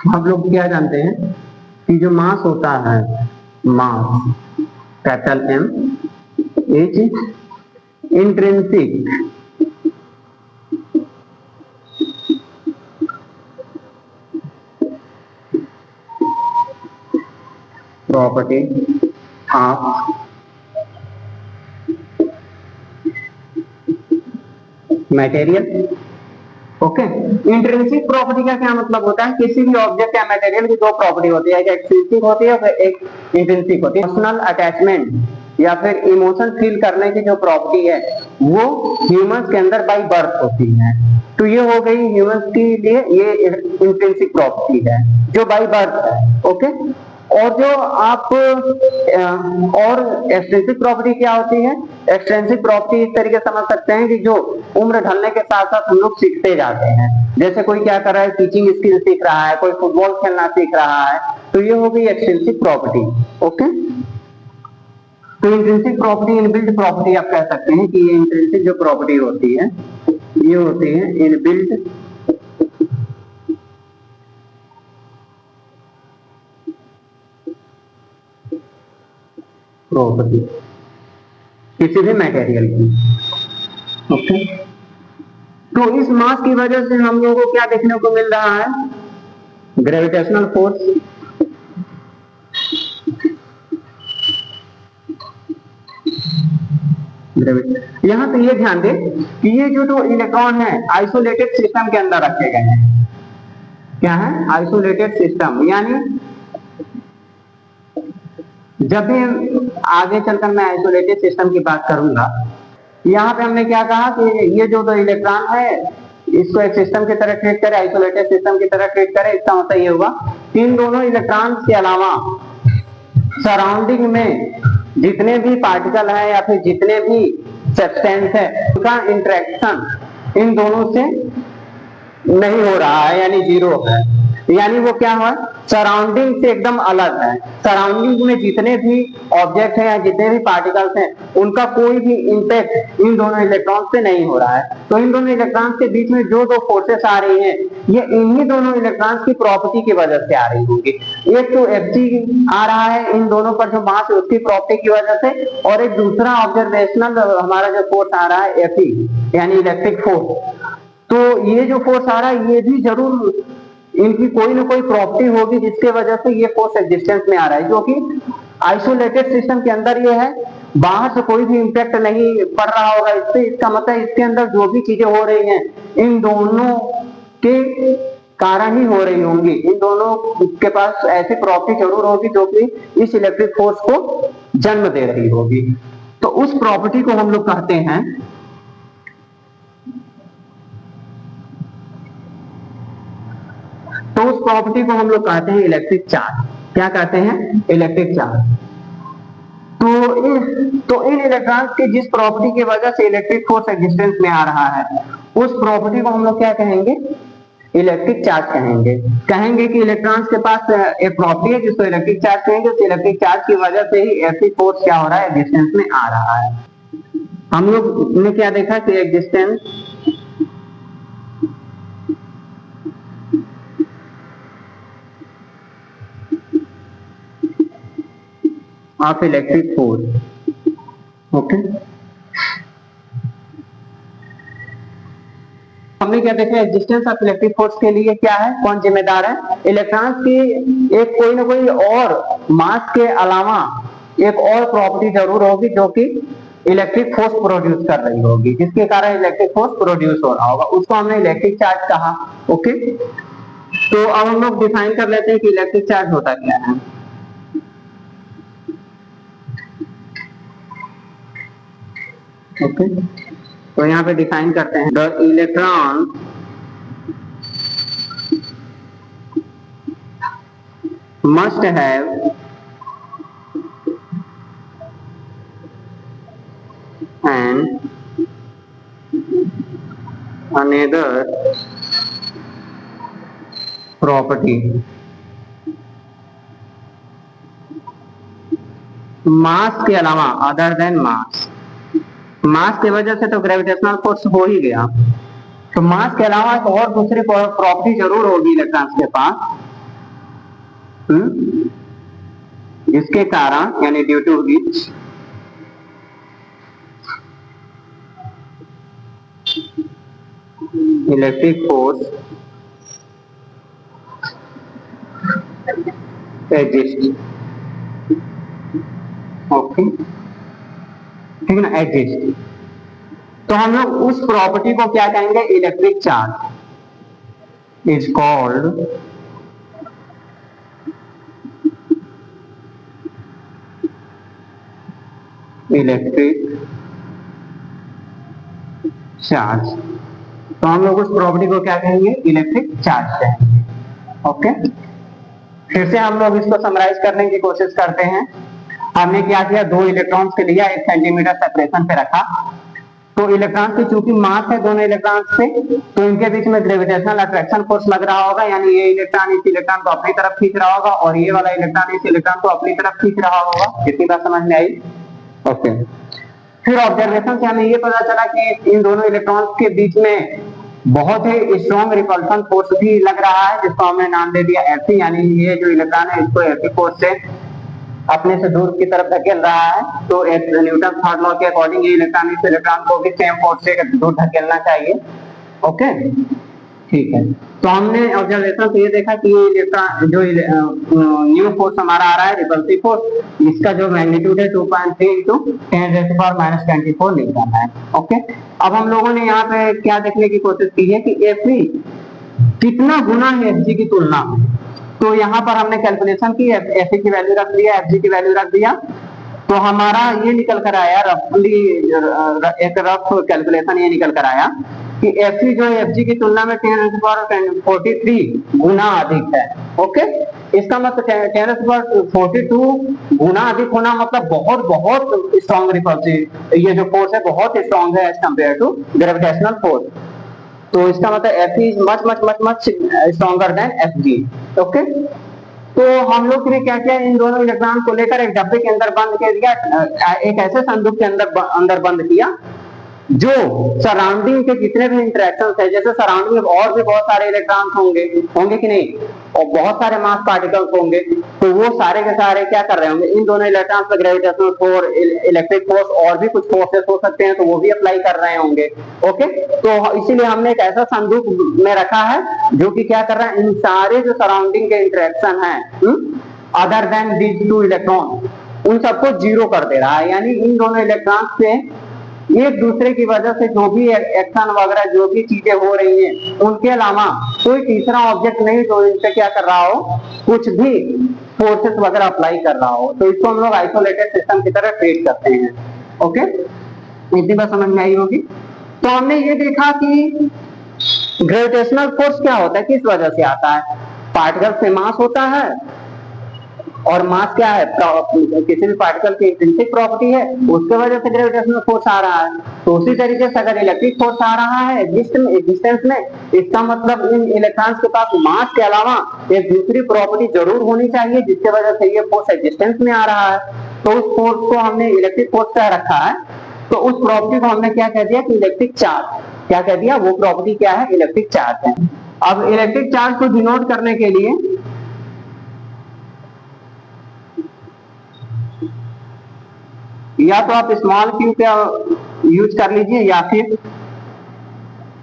हम लोग क्या जानते हैं कि जो मास होता है, mass capital M is intrinsic property of material, okay. Intrinsic property का क्या मतलब होता है, किसी भी ऑब्जेक्ट या मटेरियल की दो प्रॉपर्टी होती है, एक एक्सट्रिंसिक होती है और एक इंट्रिंसिक होती है। इमोशनल अटैचमेंट या फिर इमोशन फील करने की जो प्रॉपर्टी है वो ह्यूमंस के अंदर बाय बर्थ होती है, तो ये हो गई ह्यूमंस के लिए ये इंट्रिंसिक प्रॉपर्टी है जो बाय बर्थ है, ओके। और जो आप और एक्सट्रिंसिक प्रॉपर्टी क्या होती है, एक्सट्रिंसिक प्रॉपर्टी इस तरीके समझ सकते हैं कि जो उम्र ढलने के साथ साथ हम लोग सीखते जाते हैं, जैसे कोई क्या कर रहा है, टीचिंग स्किल सीख रहा है, कोई फुटबॉल खेलना सीख रहा है, तो ये हो गई एक्सट्रिंसिक प्रॉपर्टी, ओके। तो इंट्रिंसिक प्रॉपर्टी, इनबिल्ट प्रॉपर्टी आप कह सकते हैं कि ये इंट्रिंसिक जो प्रॉपर्टी होती है ये होती है इनबिल्ट प्रॉपर्टी किसी भी मटेरियल की। ओके, तो इस मास की वजह से हम लोगों को क्या देखने को मिल रहा है, ग्रेविटेशनल फोर्स। यहां पे ये ध्यान दें कि ये जो इलेक्ट्रॉन है आइसोलेटेड सिस्टम के अंदर रखे गए हैं। क्या है, आइसोलेटेड सिस्टम, यानी जब भी आगे चलकर मैं आइसोलेटेड सिस्टम की बात करूंगा, यहाँ पे हमने क्या कहा कि ये जो इलेक्ट्रॉन है इसको एक सिस्टम की तरह ट्रीट करे, आइसोलेटेड सिस्टम की तरह ट्रीट करे। इसका मतलब ये हुआ इन दोनों इलेक्ट्रॉन के अलावा सराउंडिंग में जितने भी पार्टिकल है या फिर जितने भी सब्सटेंस है उनका इंटरेक्शन इन दोनों से नहीं हो रहा है, यानी जीरो है। यानी वो क्या है, सराउंडिंग से एकदम अलग है। सराउंडिंग में जितने भी ऑब्जेक्ट हैं या जितने भी पार्टिकल्स हैं उनका कोई भी इंपैक्ट इन दोनों इलेक्ट्रॉन से नहीं हो रहा है। तो इन दोनों इलेक्ट्रॉन्स के बीच में जो दो फोर्सेस आ रही हैं ये इन्हीं दोनों इलेक्ट्रॉन्स की प्रॉपर्टी की वजह से आ रही होगी। एक तो Fg आ रहा है इन दोनों पर जो मास है उसकी प्रॉपर्टी की वजह से, और एक दूसरा ऑब्जर्वेशनल हमारा जो फोर्स आ रहा है Fe यानी इलेक्ट्रिक फोर्स। तो ये जो फोर्स आ रहा है ये भी जरूर इनकी कोई ना कोई प्रॉपर्टी होगी जिसके वजह से ये फोर्स एग्जिस्टेंस में आ रहा है, जो कि आइसोलेटेड सिस्टम के अंदर ये है, बाहर से कोई भी इंपैक्ट नहीं पड़ रहा होगा इससे। इसका मतलब इसके अंदर जो भी चीजें हो रही हैं इन दोनों के कारण ही हो रही होंगी। इन दोनों के पास ऐसी प्रॉपर्टी जरूर होगी जो कि इस इलेक्ट्रिक फोर्स को जन्म दे रही होगी। तो उस प्रॉपर्टी को हम लोग कहते हैं उस प्रॉपर्टी को हम लोग कहते हैं इलेक्ट्रिक चार्ज। क्या कहते हैं, इलेक्ट्रिक चार्ज। तो इन इलेक्ट्रॉन्स की जिस प्रॉपर्टी की वजह से इलेक्ट्रिक फोर्स एग्जिस्टेंस में आ रहा है उस प्रॉपर्टी को हम लोग क्या कहेंगे, इलेक्ट्रिक चार्ज कहेंगे। कहेंगे कि इलेक्ट्रॉन्स के पास एक प्रॉपर्टी है जिसको इलेक्ट्रिक चार्ज कहेंगे। उस इलेक्ट्रिक चार्ज की वजह से ही ऐसी फोर्स क्या हो रहा है, एग्जिस्टेंस में आ रहा है। हम लोग ने क्या देखा कि existence of electric force. Okay, हमने क्या देखा, एग्जिस्टेंस ऑफ इलेक्ट्रिक फोर्स के लिए क्या है, कौन जिम्मेदार है, इलेक्ट्रॉन्स की एक कोई ना कोई और मास के अलावा एक और प्रॉपर्टी जरूर होगी जो कि इलेक्ट्रिक फोर्स प्रोड्यूस कर रही होगी, जिसके कारण इलेक्ट्रिक फोर्स प्रोड्यूस हो रहा होगा। उसको हमने इलेक्ट्रिक चार्ज कहा। ओके, तो अब हम लोग डिफाइन कर लेते हैं कि इलेक्ट्रिक चार्ज होता क्या है। ओके, तो यहाँ पे डिफाइन करते हैं, the electron must have an another property mass के अलावा, अदर देन मास। मास की वजह से तो ग्रेविटेशनल फोर्स हो ही गया, तो मास के अलावा एक और दूसरी प्रॉपर्टी जरूर होगी इलेक्ट्रॉन्स के पास, जिसके कारण यानी due to which electric force exist. Okay, ठीक है ना, एग्जिस्ट। तो हम लोग उस प्रॉपर्टी को क्या कहेंगे, electric charge is called electric charge. तो हम लोग उस प्रॉपर्टी को क्या कहेंगे, इलेक्ट्रिक चार्ज कहेंगे। ओके, फिर से हम लोग इसको समराइज करने की कोशिश करते हैं। हमने क्या किया, दो इलेक्ट्रॉन्स के लिया, 1 सेंटीमीटर सेपरेशन पे रखा। तो इलेक्ट्रॉन की चूंकि मास है दोनों इलेक्ट्रॉन्स से, तो इनके बीच में ग्रेविटेशनल अट्रैक्शन फोर्स लग रहा होगा, यानी ये इलेक्ट्रॉन इस इलेक्ट्रॉन को अपनी तरफ खींच रहा होगा और ये वाला इलेक्ट्रॉन इस इलेक्ट्रॉन को अपनी तरफ खींच रहा होगा। कितनी बात समझ में आई। ओके, फिर ऑब्जर्वेशन से हमें ये पता चला कि इन दोनों इलेक्ट्रॉन्स के बीच में बहुत ही स्ट्रॉन्ग रिपल्सन फोर्स भी लग रहा है, जिसको हमने नाम दे दिया Fe, यानी ये जो इलेक्ट्रॉन है इसको Fe फोर्स से अपने से दूर की तरफ धकेल रहा है। तो न्यूटन थर्ड लॉ के अकॉर्डिंग ये इलेक्ट्रॉन को भी सेम फोर्स से दूर धकेलना चाहिए। ओके, ठीक है। तो हमने ऑब्जर्वेशन से ये देखा कि ये इलेक्ट्रॉन जो न्यू फोर्स हमारा आ रहा है रिपल्सिव फोर्स, इसका जो मैग्नीट्यूड है 2.3 इंटू 10⁻⁻24 न्यूटन है। ओके, अब हम लोगों ने यहाँ पे क्या देखने की कोशिश की है कि Fe कितना गुना है Fg की तुलना में। तो यहाँ पर हमने कैलकुलेशन की, Fe की वैल्यू रख दिया, Fg की वैल्यू रख दिया, तो हमारा ये निकल कर आया रफली, एक रफ कैलकुलेशन ये निकल कर आया कि Fe जो है Fg की तुलना में 10⁻43 गुना अधिक है। ओके, इसका मतलब 10⁻42 गुना अधिक होना मतलब बहुत बहुत स्ट्रॉन्ग रिपल्सिव, ये जो फोर्स है बहुत स्ट्रॉन्ग है as compare to gravitational force. तो इसका मतलब Fe is much much much much stronger than Fg। Okay, तो हम लोग ने क्या किया, इन दोनों इलेक्ट्रॉन को लेकर एक डब्बे के अंदर बंद कर दिया, एक ऐसे संदूक के अंदर बंद किया जो सराउंडिंग के जितने भी इंटरेक्शंस है, जैसे सराउंडिंग में और भी बहुत सारे इलेक्ट्रॉन्स होंगे कि नहीं, और बहुत सारे मास पार्टिकल्स होंगे, तो वो सारे के सारे क्या कर रहे होंगे, इन दोनों इलेक्ट्रॉन्स पर ग्रेविटेशनल फोर्स, इलेक्ट्रिक फोर्स और भी कुछ फोर्सेस हो सकते हैं, तो वो भी अप्लाई कर रहे होंगे। ओके, तो इसीलिए हमने एक ऐसा संदूक में रखा है जो कि क्या कर रहा है, इन सारे जो सराउंडिंग के इंटरेक्शन है other than these two electron, उन सबको जीरो कर दे रहा है। यानी इन दोनों इलेक्ट्रॉन से एक दूसरे की वजह से जो भी एक्शन वगैरह जो भी चीजें हो रही हैं, उनके अलावा कोई तीसरा ऑब्जेक्ट नहीं जो इनसे क्या कर रहा हो, कुछ भी फोर्सेस वगैरह अप्लाई कर रहा हो, तो इसको हम लोग आइसोलेटेड सिस्टम की तरह ट्रीट करते हैं। ओके, इतनी बात समझ में आई होगी। तो हमने ये देखा कि ग्रेविटेशनल फोर्स क्या होता है, किस वजह से आता है, पार्टिकल से मास होता है, और मास क्या है, किसी भी पार्टिकल की इंट्रिंसिक प्रॉपर्टी है, उसके वजह से ग्रेविटेशनल फोर्स आ रहा है। तो उसी तरीके से अगर इलेक्ट्रिक फोर्स आ रहा है एग्जिस्टेंस में, इसका मतलब इन इलेक्ट्रॉन्स के पास मास के अलावा एक दूसरी प्रॉपर्टी जरूर होनी चाहिए जिसके वजह से ये फोर्स एग्जिस्टेंस में आ रहा है। तो उस फोर्स को हमने इलेक्ट्रिक फोर्स कह रखा है। तो उस प्रॉपर्टी को हमने क्या कह दिया कि इलेक्ट्रिक चार्ज, क्या कह दिया, वो प्रॉपर्टी क्या है, इलेक्ट्रिक चार्ज है। अब इलेक्ट्रिक चार्ज को डिनोट करने के लिए या तो आप स्मॉल क्यू का यूज कर लीजिए या फिर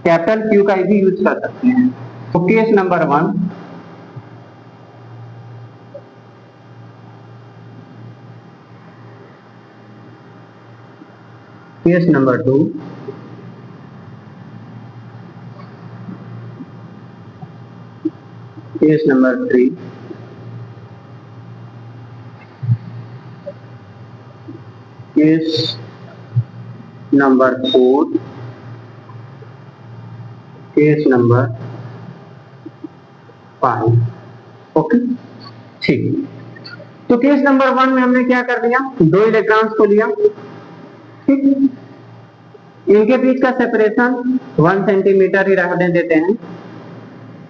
कैपिटल क्यू का भी यूज कर सकते हैं। तो case number 1, case number 2, case number 3, case number 4, case number 5। Okay, ठीक। तो केस नंबर 1 में हमने क्या कर दिया, दो इलेक्ट्रॉन्स को लिया, ठीक, इनके बीच का सेपरेशन 1 सेंटीमीटर ही रखने देते हैं,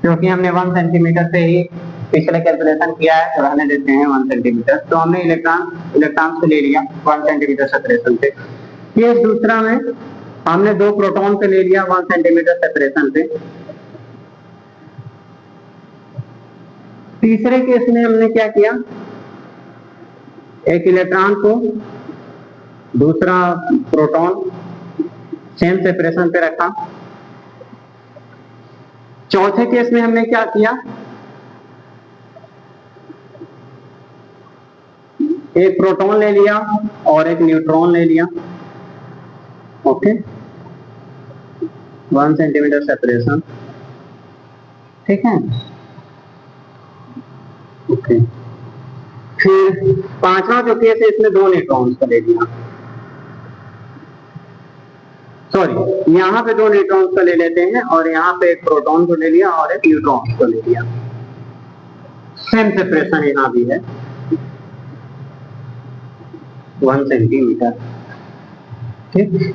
क्योंकि हमने 1 सेंटीमीटर से ही पिछले कैलकुलेशन किया है, तो रहने देते हैं 1 सेंटीमीटर। तो हमने इलेक्ट्रॉन्स को ले लिया 1 सेंटीमीटर सेपरेशन पे। केस दूसरा में हमने दो प्रोटॉन को ले लिया 1 सेंटीमीटर सेपरेशन पे। तीसरे केस में हमने क्या किया, एक इलेक्ट्रॉन को दूसरा प्रोटॉन सेम सेपरेशन पे रखा। चौथे केस में हमने क्या किया, एक प्रोटॉन ले लिया और एक न्यूट्रॉन ले लिया। ओके, 1 सेंटीमीटर सेपरेशन, ठीक है। ओके, फिर पांचवा जो केस है इसमें दो न्यूट्रॉन्स को ले लिया, सॉरी यहाँ पे दो न्यूट्रॉन्स को ले लेते हैं और यहाँ पे एक प्रोटॉन को ले लिया और एक न्यूट्रॉन को ले लिया। सेम सेपरेशन यहाँ भी है 1 सेंटीमीटर, ठीक।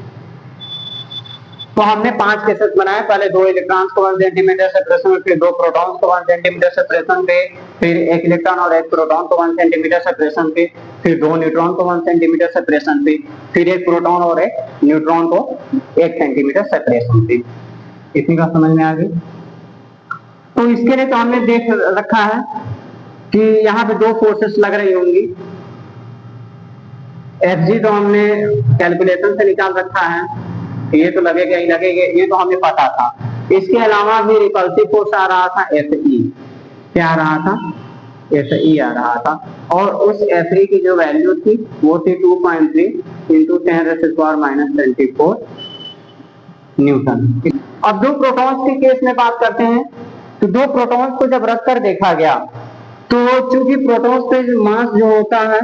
तो हमने 5 केसेस बनाए, पहले दो इलेक्ट्रॉन्स को 1 सेंटीमीटर सेपरेशन में, फिर दो प्रोटॉन्स को 1 सेंटीमीटर सेपरेशन पे, फिर एक इलेक्ट्रॉन और एक प्रोटॉन को 1 सेंटीमीटर सेपरेशन पे, फिर दो न्यूट्रॉन को 1 सेंटीमीटर सेपरेशन पे, फिर एक प्रोटॉन और एक न्यूट्रॉन को 1 सेंटीमीटर सेपरेशन पे। इतनी बात समझ में आ गई। तो इसके लिए तो हमने देख रखा है कि यहाँ पे दो फोर्सेस लग रही होंगी। Fg तो हमने कैलकुलेशन से निकाल रखा है, ये तो लगेगा ही लगेगा, ये तो हमें पता था। इसके अलावा भी रिपल्सिव फोर्स आ रहा था Fe। क्या आ रहा था? Fe आ रहा था, और उस Fe की जो वैल्यू थी वो थी 2.3 इंटू 10⁻⁻24 न्यूटन। अब दो प्रोटॉन्स के केस में बात करते हैं। तो दो प्रोटॉन्स को जब रख कर देखा गया तो चूंकि प्रोटॉन्स पे जो मास जो होता है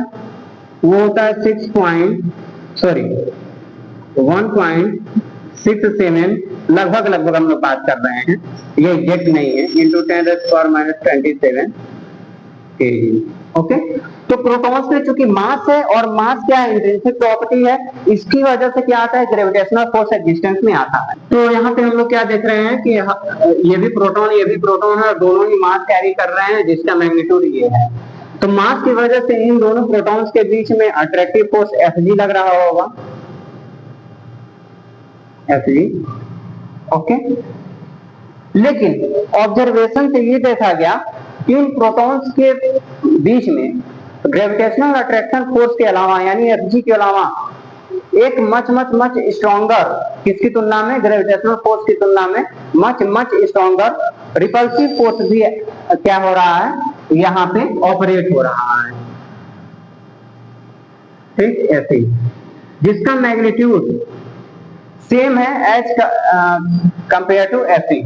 वो होता है 1.67 लगभग हम लोग बात कर रहे हैं, ये एग्जैक्ट नहीं है, इंटू 10⁻⁻27 केजी। ओके, तो प्रोटॉन्स में चूंकि मास है, और मास क्या है? इंट्रिंसिक प्रॉपर्टी है, इसकी वजह से क्या आता है? ग्रेविटेशनल फोर्स एक्जिस्टेंस में आता है। तो यहाँ पे हम लोग क्या देख रहे हैं कि ये भी प्रोटॉन है, और दोनों ही मास कैरी कर रहे हैं, जिसका मैग्नीट्यूड ये है। तो मास की वजह से इन दोनों प्रोटॉन्स के बीच में अट्रैक्टिव फोर्स Fg लग रहा होगा, Fg। ओके, लेकिन ऑब्जर्वेशन से ये देखा गया कि इन प्रोटॉन्स के बीच में ग्रेविटेशनल अट्रैक्शन फोर्स के अलावा, यानी Fg के अलावा, एक मच स्ट्रॉन्गर, किसकी तुलना में? ग्रेविटेशनल फोर्स की तुलना में मच स्ट्रॉन्गर रिपल्सिव फोर्स भी क्या हो रहा है? यहाँ पे ऑपरेट हो रहा है। ठीक, ऐसे ही, जिसका मैग्नीट्यूड सेम है as compare to Fe।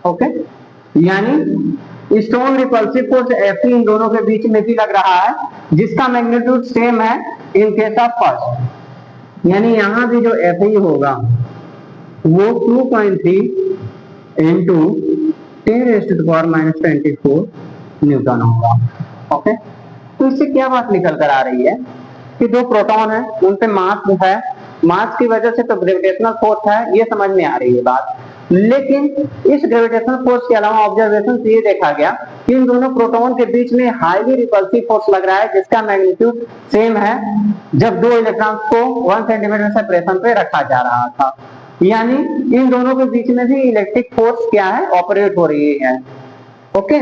Okay, यानी स्ट्रॉन्ग रिपल्सिव फोर्स Fe इन दोनों के बीच में भी लग रहा है, जिसका मैग्नीट्यूड सेम है इन केस ऑफ फर्स्ट। यानी यहां भी जो Fe होगा वो 2.3 इंटू 10⁻⁻24 न्यूटन होगा। ओके, तो इससे क्या बात निकल कर आ रही है कि दो प्रोटॉन है, उन पे मास है, मास की वजह से तो ग्रेविटेशनल फोर्स है, ये समझ में आ रही है बात। लेकिन इस ग्रेविटेशनल फोर्स के अलावा ऑब्जर्वेशन से ये देखा गया कि इन दोनों प्रोटॉन के बीच में हाईली रिपल्सिव फोर्स लग रहा है, जिसका मैग्नीट्यूड सेम है जब दो इलेक्ट्रॉन्स को 1 सेंटीमीटर सेपरेशन पे रखा जा रहा था। यानी इन दोनों के बीच में भी इलेक्ट्रिक फोर्स क्या है? ऑपरेट हो रही है। ओके,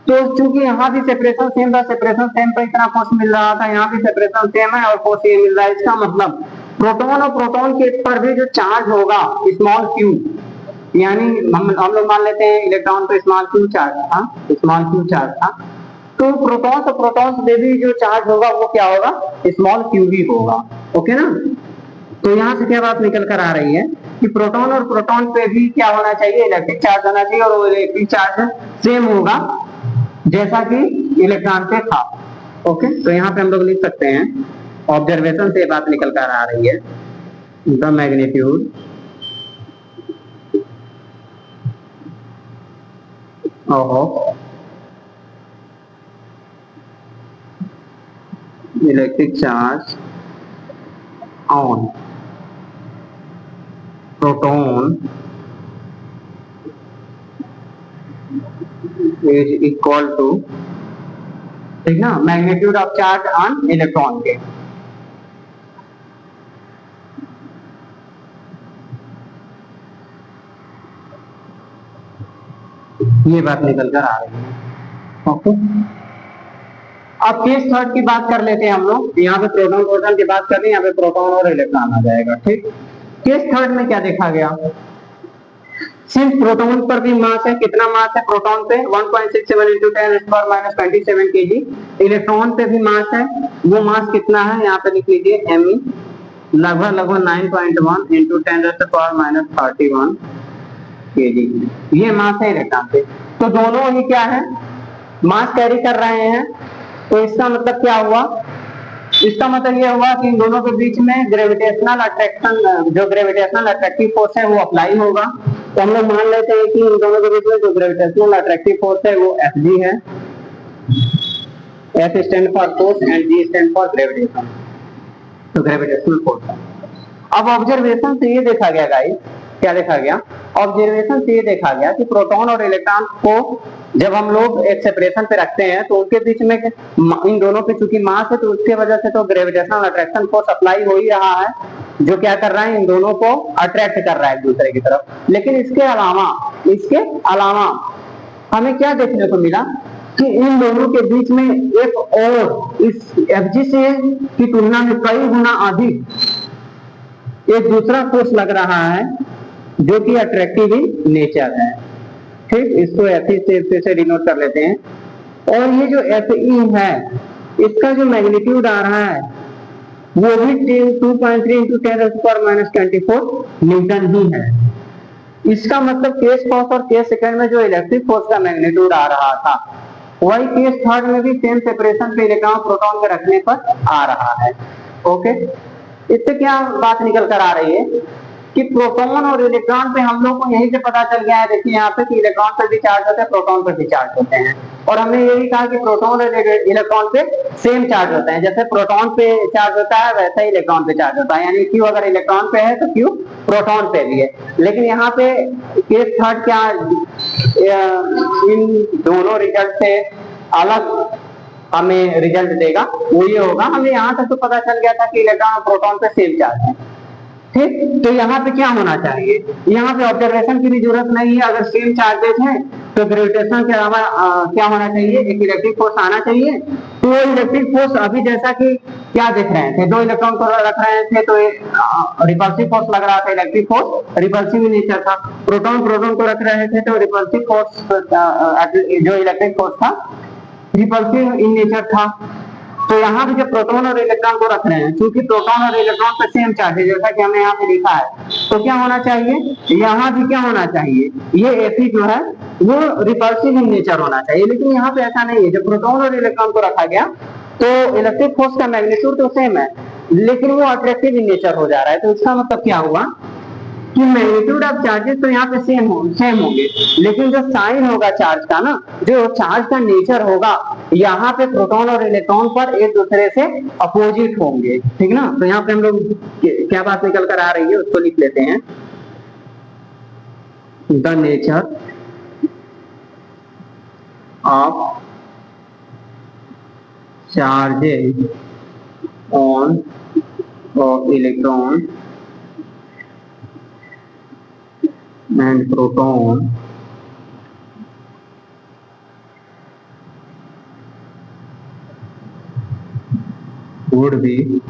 तो चूंकि यहाँ भी सेपरेशन सेम था, सेपरेशन सेम पर इतना फोर्स मिल रहा था, यहाँ भी सेपरेशन सेम है और फोर्स ये मिल रहा है, इसका मतलब प्रोटॉन और प्रोटॉन के पर भी जो चार्ज होगा स्मॉल क्यू, यानी हम लोग मान लेते हैं इलेक्ट्रॉन पे स्मॉल क्यू चार्ज था, तो प्रोटॉन्स और प्रोटॉन्स में भी जो चार्ज होगा वो क्या होगा? स्मॉल क्यू ही होगा। ओके ना, तो यहाँ से क्या बात निकल कर आ रही है कि प्रोटॉन और प्रोटॉन पे भी क्या होना चाहिए? इलेक्ट्रिक चार्ज होना चाहिए, और वो इलेक्ट्रिक चार्ज सेम होगा जैसा कि इलेक्ट्रॉन पे था। ओके, तो यहाँ पे हम लोग लिख सकते हैं, ऑब्जर्वेशन से बात निकल कर आ रही है, the magnitude of electric charge on proton is equal to, ठीक ना, magnitude of charge on electron के। ये बात निकल कर आ रही है। ओके, अब केस थर्ड की बात कर लेते हैं हम लोग। यहाँ पे प्रोटॉन की बात कर रहे हैं, यहाँ पे प्रोटॉन और इलेक्ट्रॉन आ जाएगा। ठीक, केस थर्ड में क्या देखा गया? सिंस प्रोटॉन पर भी मास है, कितना मास है प्रोटॉन पे? 1.67 इंटू 10⁻⁻27 केजी। इलेक्ट्रॉन पे भी मास है, वो मास कितना है? यहाँ पे लिख लीजिए Me, लगभग 9.1 इंटू 10⁻31 केजी। ये मास है इलेक्ट्रॉन पे। तो दोनों ही क्या है? मास कैरी कर रहे हैं। तो इसका मतलब क्या हुआ? इसका मतलब ये हुआ कि इन दोनों के बीच में ग्रेविटेशनल अट्रैक्शन, जो ग्रेविटेशनल अट्रैक्टिव फोर्स है वो अप्लाई होगा। तो हम लोग मान लेते हैं कि इन दोनों के बीच में जो ग्रेविटेशनल अट्रैक्टिव फोर्स है वो Fg है। F stand for force and G stand for gravitation, तो ग्रेविटेशनल फोर्स। अब ऑब्जर्वेशन से ये देखा गया गाइस, क्या देखा गया? ऑब्जर्वेशन से ये देखा गया कि प्रोटॉन और इलेक्ट्रॉन को जब हम लोग एक सेपरेशन पे रखते हैं तो उनके बीच में इन दोनों पे चूंकि मास है तो उसके वजह से तो ग्रेविटेशनल अट्रैक्शन फोर्स अप्लाई हो ही रहा है, जो क्या कर रहा है, इन दोनों को अट्रैक्ट कर रहा है एक दूसरे की तरफ। लेकिन इसके अलावा हमें क्या देखने को मिला कि इन दोनों के बीच में एक और इस Fg से की तुलना में कई गुना अधिक एक दूसरा फोर्स लग रहा है जो कि अट्रैक्टिव इन नेचर है। ठीक, इसको Fe से डिनोट कर लेते हैं। और ये जो Fe है इसका जो मैग्नीट्यूड आ रहा है वो भी 2.3 × 10⁻24 न्यूटन ही है। इसका मतलब केस फर्स्ट और केस सेकंड में जो इलेक्ट्रिक फोर्स का मैग्नीट्यूड आ रहा था वही केस थर्ड में भी सेम सेपरेशन पे इलेक्ट्रॉन प्रोटॉन के रखने पर आ रहा है। ओके, इससे क्या बात निकल कर आ रही है कि प्रोटॉन और इलेक्ट्रॉन पे हम लोग को यही से पता चल गया है, देखिए यहाँ पे कि इलेक्ट्रॉन पे भी चार्ज होते हैं, प्रोटॉन पे भी चार्ज होते हैं। और हमने यही कहा कि प्रोटॉन और इलेक्ट्रॉन पे सेम चार्ज होते हैं, जैसे प्रोटॉन पे चार्ज होता है वैसे ही इलेक्ट्रॉन पे चार्ज होता है, यानी क्यू अगर इलेक्ट्रॉन पे है तो क्यू प्रोटॉन पे भी है। लेकिन यहाँ पे केस थर्ड क्या इन दोनों रिजल्ट से अलग हमें रिजल्ट देगा, वो ये होगा, हमें यहाँ तक तो पता चल गया था कि इलेक्ट्रॉन और प्रोटॉन पे सेम चार्ज है। ठीक, तो यहाँ पे क्या होना चाहिए, यहाँ पे ऑब्जर्वेशन की भी जरूरत नहीं है। अगर सेम चार्जेस हैं तो ग्रेविटेशन के अलावा क्या होना चाहिए, एक इलेक्ट्रिक फोर्स आना चाहिए। तो इलेक्ट्रिक फोर्स अभी जैसा कि क्या देख रहे थे, दो इलेक्ट्रॉन को रख रहे थे तो रिपल्सिव फोर्स लग रहा था, electric force repulsive in nature था। प्रोटॉन को रख रहे थे तो रिपल्सिव फोर्स जो इलेक्ट्रिक फोर्स था रिपल्सिव इन नेचर था। तो यहाँ भी जब प्रोटॉन और इलेक्ट्रॉन को रख रहे हैं, क्योंकि प्रोटॉन और इलेक्ट्रॉन पे सेम चार्ज है जैसा कि हमने यहाँ पे लिखा है, तो क्या होना चाहिए, यहाँ भी क्या होना चाहिए, ये Fe जो है वो रिपल्सिव इन नेचर होना चाहिए। लेकिन यहाँ पे ऐसा नहीं है, जब प्रोटॉन और इलेक्ट्रॉन को रखा गया तो इलेक्ट्रिक फोर्स का मैग्नीट्यूड तो सेम है लेकिन वो अट्रैक्टिव इन नेचर हो जा रहा है। तो इसका मतलब क्या हुआ कि मैग्नीट्यूड ऑफ चार्जेस तो यहाँ पे सेम होंगे, लेकिन जो साइन होगा चार्ज का ना, जो चार्ज का नेचर होगा, यहाँ पे प्रोटॉन और इलेक्ट्रॉन पर एक दूसरे से अपोजिट होंगे। ठीक ना, तो यहाँ पे हम लोग क्या बात निकल कर आ रही है उसको लिख लेते हैं, the nature of charges on off electron and proton would be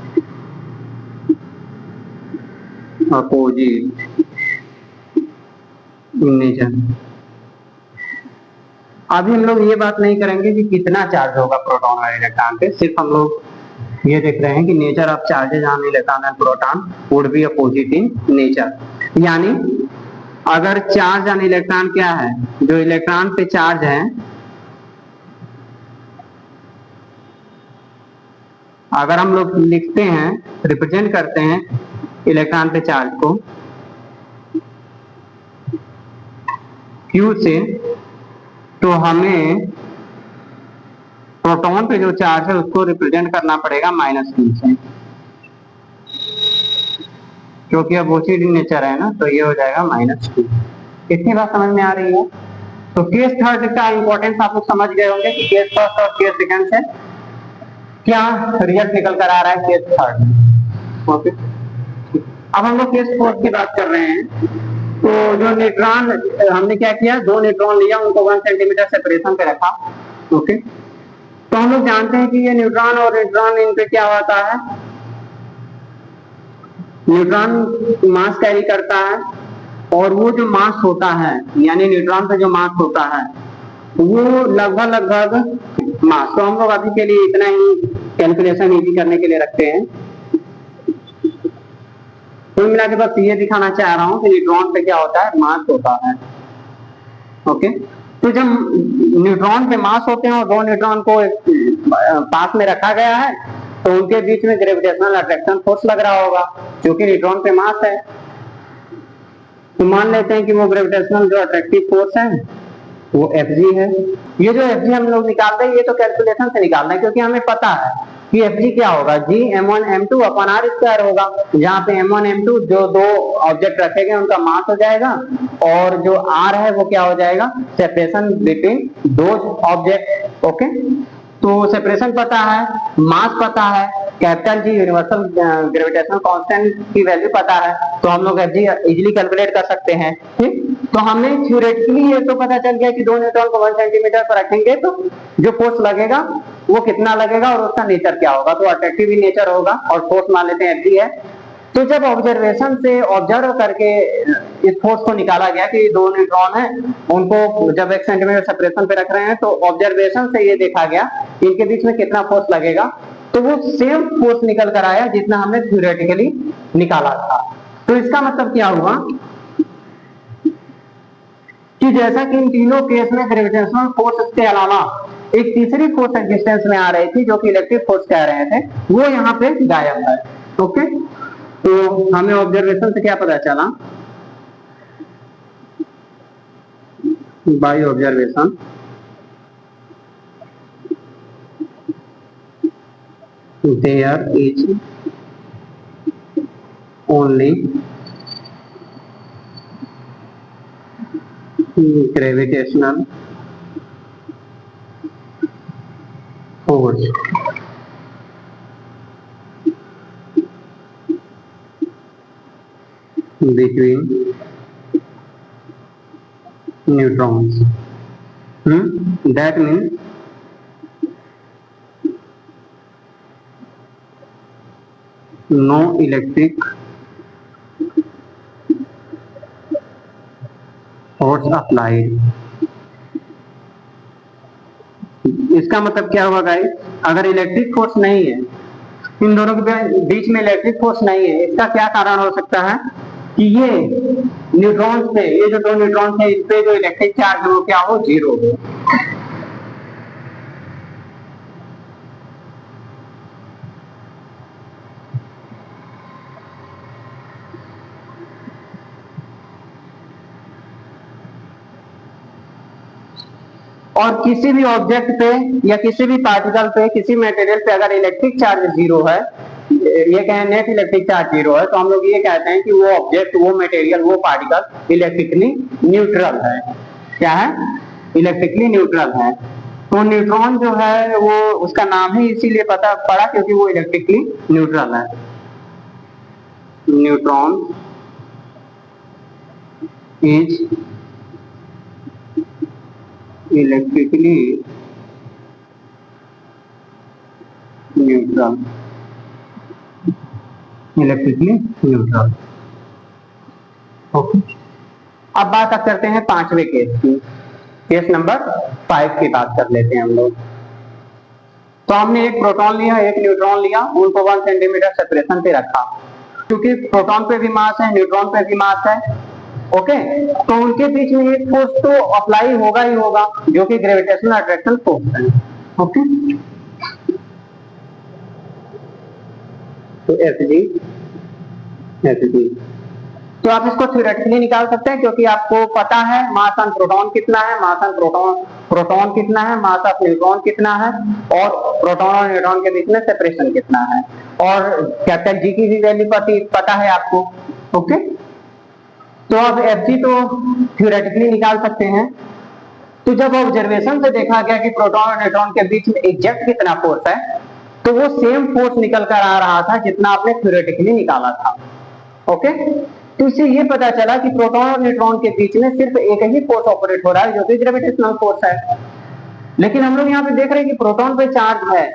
opposite in nature। अभी हम लोग ये बात नहीं करेंगे कि कितना चार्ज होगा प्रोटॉन और इलेक्ट्रॉन पे, सिर्फ हम लोग ये देख रहे हैं कि nature of charges on electron and proton would be opposite in nature. यानी अगर चार्ज ऑन इलेक्ट्रॉन क्या है, जो इलेक्ट्रॉन पे चार्ज है, अगर हम लोग लिखते हैं, रिप्रेजेंट करते हैं इलेक्ट्रॉन पे चार्ज को Q से, तो हमें प्रोटॉन पे जो चार्ज है उसको रिप्रेजेंट करना पड़ेगा -Q से, क्योंकि अपोजिट इन नेचर है ना, तो ये हो जाएगा -Q। इतनी बात समझ में आ रही है। तो केस थर्ड का इंपॉर्टेंस आप लोग समझ गए होंगे कि केस फर्स्ट और केस सेकंड से क्या रिजल्ट निकल कर आ रहा है केस थर्ड में। ओके, अब हम लोग केस फोर्थ की बात कर रहे हैं। तो जो न्यूट्रॉन, हमने क्या किया, दो न्यूट्रॉन लिया, उनको 1 सेंटीमीटर सेपरेशन पे रखा। ओके, तो हम लोग जानते हैं कि ये न्यूट्रॉन और न्यूट्रॉन, इन पे क्या होता है, न्यूट्रॉन मास कैरी करता है और वो जो मास होता है, यानी न्यूट्रॉन पे जो मास होता है वो लगभग मास, तो हम लोग अभी के लिए इतना ही कैलकुलेशन इजी करने के लिए रखते हैं। कुल मिला के बस ये दिखाना चाह रहा हूँ कि न्यूट्रॉन पे क्या होता है, मास होता है। ओके, तो जब न्यूट्रॉन पे मास होते हैं और दो न्यूट्रॉन को पास में रखा गया है तो उनके बीच में ग्रेविटेशनल अट्रैक्शन फोर्स लग रहा होगा, क्योंकि न्यूट्रॉन पे मास है। तो मान लेते हैं कि वो ग्रेविटेशनल जो अट्रैक्टिव फोर्स है वो Fg है। ये जो Fg हम लोग निकाल रहे हैं ये तो कैलकुलेशन से निकाल रहे हैं, क्योंकि हमें पता है कि Fg क्या होगा, G m1m2 upon r square होगा, जहाँ पे m1m2 जो दो ऑब्जेक्ट रखे गए उनका मास हो जाएगा, और जो r है वो क्या हो जाएगा, सेपरेशन बिटवीन दो ऑब्जेक्ट। ओके, तो सेपरेशन पता है, मास पता है, capital G universal gravitational constant की वैल्यू पता है, तो हम लोग Fg इजीली कैलकुलेट कर सकते हैं। ठीक, तो हमें थ्योरेटिकली ये तो पता चल गया कि दो न्यूट्रॉन को 1 सेंटीमीटर पर रखेंगे तो जो फोर्स लगेगा वो कितना लगेगा और उसका नेचर क्या होगा, तो अट्रैक्टिव ही नेचर होगा, और फोर्स मान लेते हैं Fg है। तो जब ऑब्जर्वेशन से ऑब्जर्व करके इस फोर्स को निकाला गया कि दो न्यूट्रॉन है, उनको जब 1 सेंटीमीटर सेपरेशन पे रख रहे हैं, तो ऑब्जर्वेशन से ये देखा गया कि इनके बीच में कितना फोर्स लगेगा, तो वो सेम फोर्स निकल कर आया जितना हमने थ्योरेटिकली निकाला था। तो इसका मतलब क्या हुआ कि जैसा कि इन तीनों केस में ग्रेविटेशनल फोर्स के अलावा एक तीसरी फोर्स एग्जिस्टेंस में आ रही थी जो कि इलेक्ट्रिक फोर्स कह रहे थे, वो यहाँ पे गायब है। ओके, तो हमें ऑब्जर्वेशन से क्या पता चला, by observation there is only gravitational force between neutrons. That means no electric force applied. इसका मतलब क्या हुआ गाइस, अगर इलेक्ट्रिक फोर्स नहीं है, इन दोनों के बीच में इलेक्ट्रिक फोर्स नहीं है, इसका क्या कारण हो सकता है कि ये न्यूट्रॉन्स पे, ये जो दो न्यूट्रॉन्स है इस पे जो इलेक्ट्रिक चार्ज हो क्या हो, जीरो हो। और किसी भी ऑब्जेक्ट पे या किसी भी पार्टिकल पे, किसी मटेरियल पे अगर इलेक्ट्रिक चार्ज जीरो है, ये कहें नेट इलेक्ट्रिक चार्ज जीरो है, तो हम लोग ये कहते हैं कि वो ऑब्जेक्ट, वो मटेरियल, वो पार्टिकल इलेक्ट्रिकली न्यूट्रल है। क्या है, इलेक्ट्रिकली न्यूट्रल है। तो न्यूट्रॉन जो है वो उसका नाम ही इसीलिए पता पड़ा क्योंकि वो इलेक्ट्रिकली न्यूट्रल है। Neutron is electrically neutral, electrically neutral. Okay, अब बात करते हैं पांचवें केस की, केस नंबर 5 की बात कर लेते हैं हम लोग। तो हमने एक प्रोटॉन लिया, एक न्यूट्रॉन लिया, उनको 1 सेंटीमीटर सेपरेशन पे रखा, क्योंकि प्रोटॉन पे भी मास है, न्यूट्रॉन पे भी मास है। ओके, तो उनके बीच में एक फोर्स तो अप्लाई होगा ही होगा जो कि ग्रेविटेशनल अट्रैक्शन फोर्स है। ओके, तो Fg, तो आप इसको थ्योरेटिकली निकाल सकते हैं क्योंकि आपको पता है मास ऑन प्रोटॉन कितना है, मास ऑन प्रोटॉन कितना है, मास ऑफ न्यूट्रॉन कितना है, और प्रोटॉन और न्यूट्रॉन के बीच में सेपरेशन कितना है, और कैपिटल जी की भी वैल्यू पता है आपको। ओके, तो अब Fg तो थ्योरेटिकली निकाल सकते हैं। तो जब ऑब्जर्वेशन से देखा गया कि प्रोटॉन और न्यूट्रॉन के बीच में एग्जैक्ट कितना फोर्स है, तो वो सेम फोर्स निकल कर आ रहा था जितना आपने थ्योरेटिकली निकाला था। ओके, तो इससे ये पता चला कि प्रोटॉन और न्यूट्रॉन के बीच में सिर्फ एक ही फोर्स ऑपरेट हो रहा है जो कि ग्रेविटेशनल फोर्स है। लेकिन हम लोग यहाँ पे देख रहे हैं कि प्रोटॉन पे चार्ज है,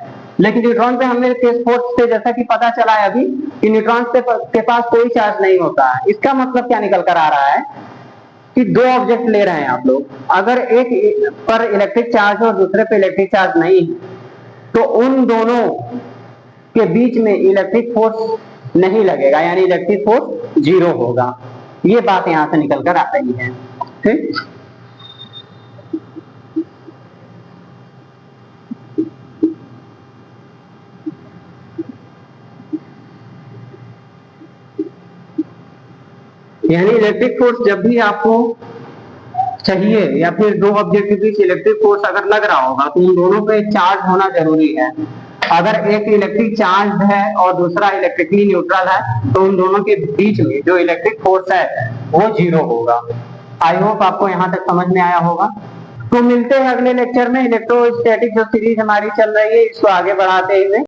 लेकिन न्यूट्रॉन पे हमने केस फोर्स से जैसा कि पता चला है अभी कि न्यूट्रॉन के पास कोई चार्ज नहीं होता है। इसका मतलब क्या निकल कर आ रहा है कि दो ऑब्जेक्ट ले रहे हैं आप लोग, अगर एक पर इलेक्ट्रिक चार्ज और दूसरे पे इलेक्ट्रिक चार्ज नहीं है, तो उन दोनों के बीच में इलेक्ट्रिक फोर्स नहीं लगेगा, यानी इलेक्ट्रिक फोर्स जीरो होगा। ये बात यहां से निकल कर आ रही है। ठीक, यानी इलेक्ट्रिक फोर्स जब भी आपको चाहिए या फिर दो ऑब्जेक्ट के बीच इलेक्ट्रिक फोर्स अगर लग रहा होगा तो उन दोनों पे चार्ज होना जरूरी है। अगर एक इलेक्ट्रिक चार्ज है और दूसरा इलेक्ट्रिकली न्यूट्रल है तो उन दोनों के बीच में जो इलेक्ट्रिक फोर्स है वो जीरो होगा। आई होप आपको यहाँ तक समझ में आया होगा। तो मिलते हैं अगले लेक्चर में। इलेक्ट्रोस्टैटिक जो सीरीज हमारी चल रही है इसको आगे बढ़ाते हुए।